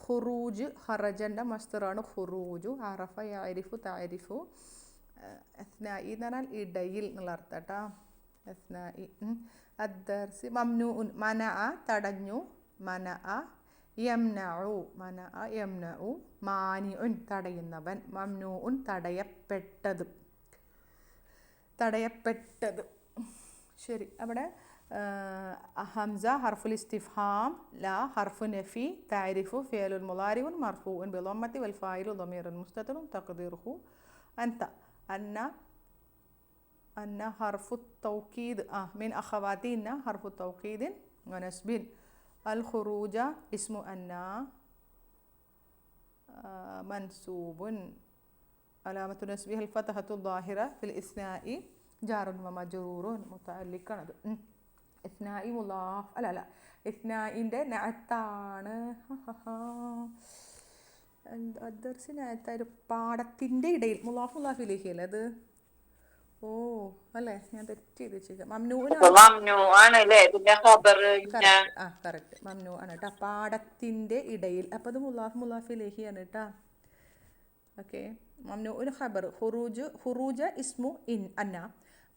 ഖുറൂജ് ഖറജൻ്റെ മസ്തറാണ് ഖുറൂജു. അറഫ യഅരിഫു തഅരിഫു. അസ്നാഇ എന്ന് പറഞ്ഞാൽ ഇടയിൽ എന്നുള്ള അർത്ഥം കേട്ടോ. അസ്നാഇ. അദ്ദർസി മംനൂഉൻ മനഅ തടഞ്ഞു, മനഅ യംനഉ മനഅ യംനഉ മാനിഉൻ തടയുന്നവൻ, മംനൂഉൻ തടയപ്പെട്ടത്. ശരി. അവിടെ ഹംസ ഹർഫുൽ ഇസ്തിഫ്ഹാം, ലാ ഹർഫു നഫി, താരിഫു ഫിഅലുൻ മുളാരിഉൻ മർഫൂഉൻ ബിളമ്മത്തി വൽ ഫായിലു ളമീറുൻ മുസ്തതിറുൻ തഖ്ദീറുഹു അൻത. അന്ന ഹർഫു തൗക്കീദ് മിൻ അഖവാതിന ഹർഫു തൗക്കീദിൻ വനസ്ബിൻ. അൽ ഖുറൂജ ഇസ്മു അന്ന മൻസൂബുൻ അലാമത്തു നസ്ബിഹി അൽ ഫതഹത്തു ളാഹിറ ഫിൽ ഇസ്നാഇ ജാറുൻ വ മജ്റൂറുൻ മുതഅല്ലിഖാണ്. ഇസ്നാഇ മുളാഫ് അല്ല ഇസ്നാഇൻ്റെ നഅത്താണ്. അദ്ദർസി നഅത്തായൊരു പാഠത്തിൻ്റെ ഇടയിൽ മുളാഫ് മുളാഫ് ഇലൈഹി അല്ലേ അത്? ഓ അല്ലേ, ഞാൻ തെറ്റ് ചെയ്ത് വെച്ചേക്കാം. കറക്റ്റ് മംനൂ ആണ് കേട്ടോ. പാഠത്തിൻ്റെ ഇടയിൽ. അപ്പോൾ അത് മുളാഫ് മുളാഫ് ഇലൈഹി ആണ് കേട്ടോ. ഓക്കെ. മംനൂഉൻ ഖബർ. ഖുറൂജ ഇസ്മു അന്ന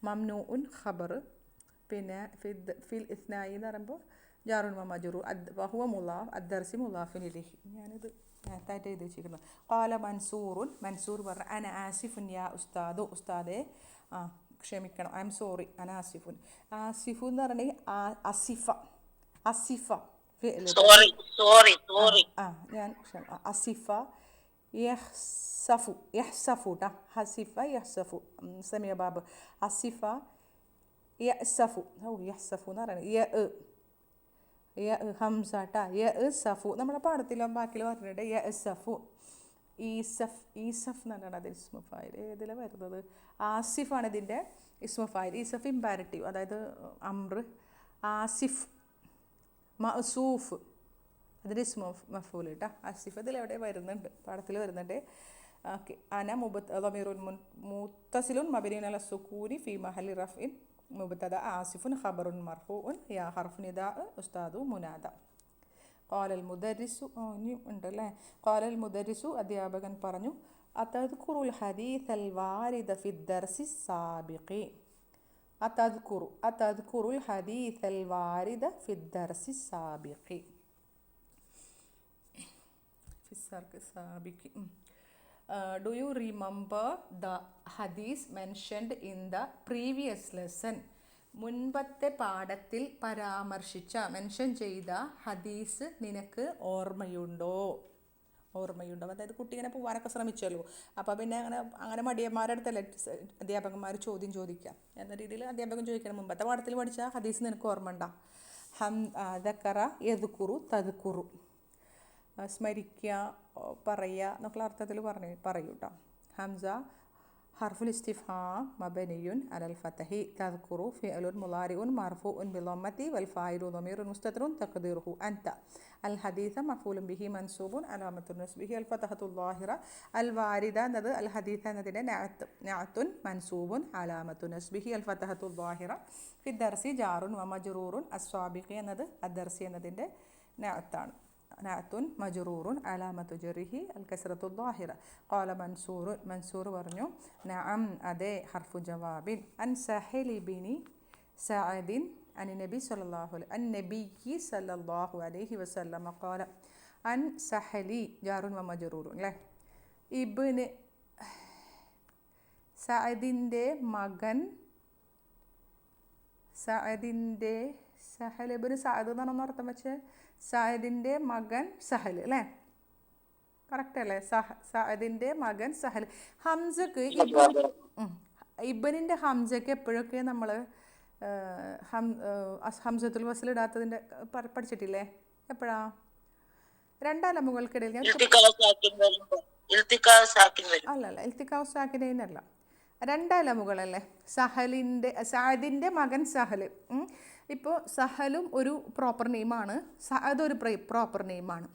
മംനൂഉൻ ഖബർ. പിന്നെ ഫിൽ ഇസ്നായി എന്ന് പറയുമ്പോൾ ജാറുൻ വ മജ്റൂർ വഹുവ മുളാഫ് അദ്ദർസി മുളാഫിൻ ഇലൈഹി. ഞാനിത് നേരത്തായിട്ട് എഴുതി വെച്ചിരിക്കുന്നു. ഖാല മൻസൂർ പറഞ്ഞു അന ആസിഫുൻ യാ ഉസ്താദു. ഉസ്താദെ ക്ഷമിക്കണം, ഐ എം സോറി, അന ആസിഫുൻ. ആസിഫു എന്ന് പറഞ്ഞിട്ടുണ്ടെങ്കിൽ അസിഫ ഞാൻ അസിഫ യഹ്സഫു ട്ടാ. ഹസിഫ യഹ്സഫു. സമീയ ബാബ്. അസിഫ യഹ്സഫു. യഹ്സഫു എന്ന് പറയുന്നത് ഹംസ ട്ടാ. യഹ്സഫു നമ്മുടെ പാഠത്തിലും ബാക്കിൽ പറഞ്ഞിട്ടുണ്ട്. യഹ്സഫു ഈസഫ് എന്നാണ് അത് ഇസ്മു ഫായിൽ. ഏതിലാണ് വരുന്നത്? ആസിഫാണ് ഇതിൻ്റെ ഇസ്മു ഫായിൽ. ഈസഫ് ഇമ്പാരറ്റീവ്, അതായത് അംറ്. ആസിഫ്, മഅസൂഫ് അതിൻ്റെ ഇസ്മു മഫൂൽ കേട്ടോ. ആസിഫ് ഇതിലെവിടെ വരുന്നുണ്ട്, പാഠത്തിൽ വരുന്നുണ്ട്. ഓക്കെ. അന ളമീറുൻ മുത്തസിലുൻ മബ്നിയുൻ അല സുകൂനി ഫീ മഹല്ലി റഫ്ഇൻ മുബ്തദ ആസിഫുൻ ഖബറുൻ മർഫൂഉൻ യാ ഹർഫു നിദാ ഉസ്താദു മുനാദ. ഖാലൽ മുദരിസു, ഇനിയും ഉണ്ടല്ലേ. ഖാലൽ മുദരിസു, അധ്യാപകൻ പറഞ്ഞു, അതദ്കുറുൽ ഹദീസൽ വാരിദ ഫിദ്ദർസി സാബിഖി. അതദ്കുറുൽ ഹദീസൽ വാരിദ ഫിദ്ദർസി സാബിഖി. Do you remember the hadith mentioned in the previous lesson? മുൻപത്തെ പാഠത്തിൽ മെൻഷൻ ചെയ്ത ഹദീസ് നിനക്ക് ഓർമ്മയുണ്ടോ? അതായത് കുട്ടി ഇങ്ങനെ പോകാനൊക്കെ ശ്രമിച്ചല്ലോ. അപ്പോൾ പിന്നെ അങ്ങനെ മടിയന്മാരുടെ അടുത്തല്ലേ അധ്യാപകന്മാർ ചോദ്യം ചോദിക്കാം എന്ന രീതിയിൽ അധ്യാപകൻ ചോദിക്കണം, മുമ്പത്തെ പാഠത്തിൽ പഠിച്ച ഹദീസ് നിനക്ക് ഓർമ്മ ഉണ്ടോ? ദക്കറ യദ്കുറു തദ്കുറു, സ്മരിക്കുക, പറയുക എന്നൊക്കെയുള്ള അർത്ഥത്തിൽ പറയൂ കേട്ടോ. ഹംസ ഹർഫുൽ ഇസ്തിഫ്ഹാം മബനിയുൻ അലൽ ഫതഹി. തദ്കുറു ഫിഅലുൻ മുളാരിഉൻ മർഫൂഉൻ ബിളമ്മത്തി വൽ ഫായിലു ളമീറുൻ മുസ്തതിറുൻ തഖ്ദീറുഹു അൻത. അൽ ഹദീസ മഫ്ഊലുൻ ബിഹി മൻസൂബുൻ അലാമത്തുൻ നസ്ബിഹി അൽ ഫതഹത്തുൽ ളാഹിറ. അൽ വാരിദ എന്നത് അൽ ഹദീസ എന്നതിൻ്റെ നഅത്തുൻ മൻസൂബുൻ അലാമത്തുൻ നസ്ബിഹി അൽ ഫതഹത്തുൽ ളാഹിറ. ഫിദ്ദർസി ജാറുൻ വ മജ്റൂറുൻ. അസ്വാബിഖി എന്നത് അദ്ദർസി എന്നതിൻ്റെ നഅത്താണ്. നഅത്തുൻ മജ്റൂറുൻ അലാമത്തു ജറിഹി അൽ കസ്റത്തു ളാഹിറ. ഖാല മൻസൂർ പറഞ്ഞു, നഅം അതെ, ഹർഫു ജവാബിൻ. അൻ സഹൽ ഇബ്നി സഅദിൻ അൻ നബി സല്ലല്ലാഹു അലൈഹി വസല്ലം ഖാല. അൻ സഹലി ജാറുൻ വ മജ്റൂറുൻ അല്ലേ. ഇബ്ന് സഅദിൻ്റെ മകൻ, സഹൽ ഇബ്ന് സഅദ് എന്നാണ് അർത്ഥം വെച്ച്. സഅദിൻ്റെ മകൻ സഹൽ അല്ലേ, കറക്റ്റ് അല്ലേ? സഅദിൻ്റെ മകൻ സഹൽ. ഹംസക്ക് ഇബ്നിൻ്റെ ഹംസക്ക് എപ്പോഴൊക്കെ നമ്മൾ ഹംസത്തുൽ വസ്ൽ ഇടാത്തതിൻ്റെ പഠിച്ചിട്ടില്ലേ? എപ്പോഴാ? രണ്ടലമുകൾക്കിടയിൽ അല്ലല്ല, ഇൽത്തിഖാഉ സാക്കിനൈനല്ല, രണ്ടലമുകളല്ലേ. സഅദിൻ്റെ മകൻ സഹൽ. ഇപ്പോൾ സഹലും ഒരു പ്രോപ്പർ നെയിമാണ്, സഅദ് ഒരു പ്രോപ്പർ നെയിമാണ്.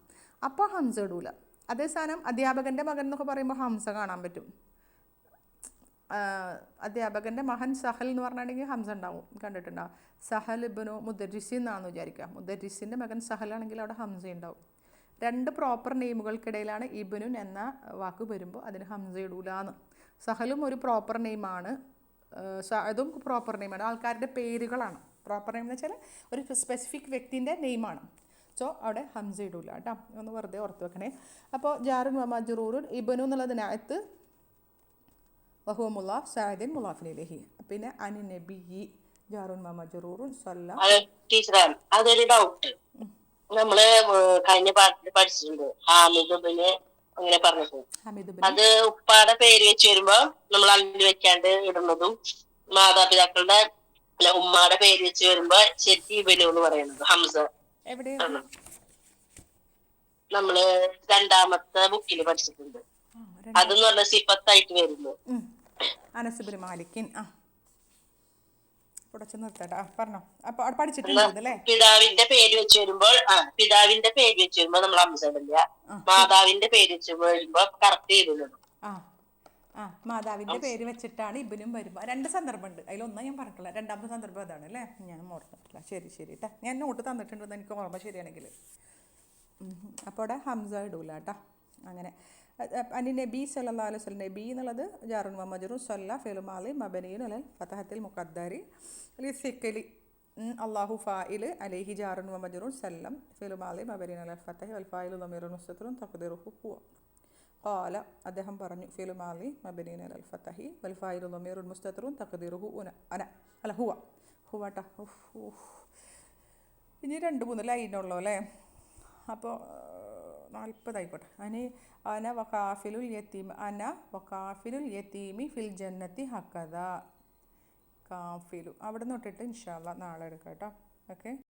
അപ്പോൾ ഹംസ ഇടൂല. അതേ സ്ഥാനം അധ്യാപകൻ്റെ മകൻ എന്നൊക്കെ പറയുമ്പോൾ ഹംസ കാണാൻ പറ്റും. അധ്യാപകൻ്റെ മകൻ സഹൽ എന്ന് പറഞ്ഞിട്ടുണ്ടെങ്കിൽ ഹംസ ഉണ്ടാവും, കണ്ടിട്ടുണ്ടാവും. സഹൽ ഇബ്നു മുദരിസി എന്നാണെന്ന് വിചാരിക്കുക. മുദരിസിൻ്റെ മകൻ സഹലാണെങ്കിൽ അവിടെ ഹംസ ഉണ്ടാവും. രണ്ട് പ്രോപ്പർ നെയിമുകൾക്കിടയിലാണ് ഇബ്നുൻ എന്ന വാക്ക് വരുമ്പോൾ അതിന് ഹംസ ഇടൂലാന്ന്. സഹലും ഒരു പ്രോപ്പർ നെയിമാണ്, സഅദും പ്രോപ്പർ നെയിമാണ്, ആൾക്കാരുടെ പേരുകളാണ്. പ്രോപ്പർ നെയിം എന്ന് വെച്ചാൽ ഒരു സ്പെസിഫിക് വ്യക്തിൻ്റെ നെയിമാണ്. സോ അവിടെ ഹംസ ഇടൂല കേട്ടോ, ഒന്ന് വെറുതെ ഓർത്ത് വെക്കണേ. അപ്പോൾ ജാറുൻ വ മജ്റൂറുൻ, ഇബ്നു എന്നുള്ളത് നഅത്ത്, വഹുവ മുളാഫ്, സഅദിൻ മുളാഫിൻ ഇലൈഹി. പിന്നെ അൻ നബി ജാറുൻ വ മജ്റൂറുൻ സല്ല. ടീച്ചറെ, അതൊരു ഡൗട്ട്. നമ്മള് കഴിഞ്ഞ പാഠത്തിൽ പഠിച്ചിട്ടുണ്ട് ഹാമിദ് ഇബ്നു അങ്ങനെ പറഞ്ഞിട്ടുണ്ട്. അത് ഉപ്പാടെ പേര് വെച്ച് വരുമ്പോ നമ്മൾ അല്ല് വെക്കാണ്ട് ഇടുന്നതും, മാതാപിതാക്കളുടെ ഉമ്മാടെ പേര് വെച്ച് വരുമ്പോ ശരി ഇബ്നു എന്ന് പറയുന്നത് ഹംസ. നമ്മള് രണ്ടാമത്തെ ബുക്കിൽ പഠിച്ചിട്ടുണ്ട്. അതെന്ന് പറഞ്ഞ സിഫത്തായിട്ട് വരുന്നു. അനസ് ഇബ്നു മാലിക്കിൻ പഠിച്ചിട്ടുണ്ടല്ലേ. പിതാവിന്റെ പേര് വെച്ച് വരുമ്പോൾ നമ്മൾ ഹംസ ഇടില്ല. മാതാവിന്റെ പേര് വെച്ച് വരുമ്പോ കറക്റ്റ് ചെയ്തിട്ടുണ്ട്. മാതാവിന്റെ പേര് വെച്ചിട്ടാണ് ഇബ്നും വരുമ്പോൾ. രണ്ട് സന്ദർഭമുണ്ട്, അതിലൊന്നും ഞാൻ പറഞ്ഞിട്ടില്ല. രണ്ടാമത്തെ സന്ദർഭം അതാണ് അല്ലേ, ഞാൻ ഓർത്തിട്ടില്ല. ശരി കേട്ടാ, ഞാൻ നോട്ട് തന്നിട്ടുണ്ടെന്ന് എനിക്ക് ഓർമ്മ ശരിയാണെങ്കിൽ. അപ്പോൾ അവിടെ ഹംസ ഇടൂല കേട്ടോ. അങ്ങനെ അനി നബി സല്ലല്ലാഹു അലൈഹി വസല്ലം, നബി എന്നുള്ളത് ജാറുൻ വ മജ്റൂർ, സല്ല ഫിഅ്ലു മാളി മബ്നിയുൻ അലൽ ഫതഹത്തിൽ മുഖദ്ദരി ലിസിഖലി. അല്ലാഹു ഫാഇൽ അലൈഹി ജാറുൻ വ മജ്റൂർ, സല്ലം ഫിഅ്ലു മാളി മബ്നിയുൻ അലൽ ഫതഹി വൽ ഫാഇലു ളമീറുൻ മുസ്തതിറുൻ തഖ്ദീറുഹു ഹുവ. ഖാല അദ്ദേഹം പറഞ്ഞു, ഫിഅ്ലു മാളി മബ്നിയുൻ അലൽ ഫതഹി വൽ ഫാഇലു ളമീറുൻ മുസ്തതിറുൻ തഖ്ദീറുഹു ഹുവ ട്ടാ. ഇനി 2-3 ലൈനുള്ളൂ അല്ലേ. അപ്പോൾ 40 ആയിക്കോട്ടെ. അന വഖാഫിലുൽ യതീമി ഫിൽ ജന്നത്തി ഹക്കദ. കാഫിലു അവിടെ നിന്ന് തൊട്ടിട്ട് ഇൻഷാ അല്ലാഹ് നാളെ എടുക്കാം കേട്ടോ. ഓക്കെ.